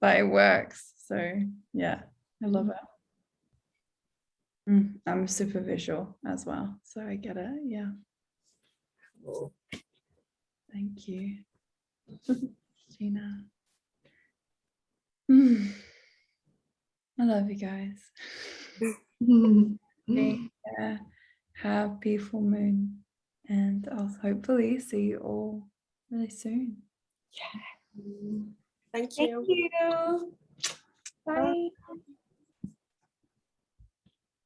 But it works. So yeah, I love it. I'm super visual as well, so I get it. Yeah. Cool. Thank you, Gina. I love you guys. Yeah. Have a beautiful moon, and I'll hopefully see you all really soon. Thank Thank you. you. Bye.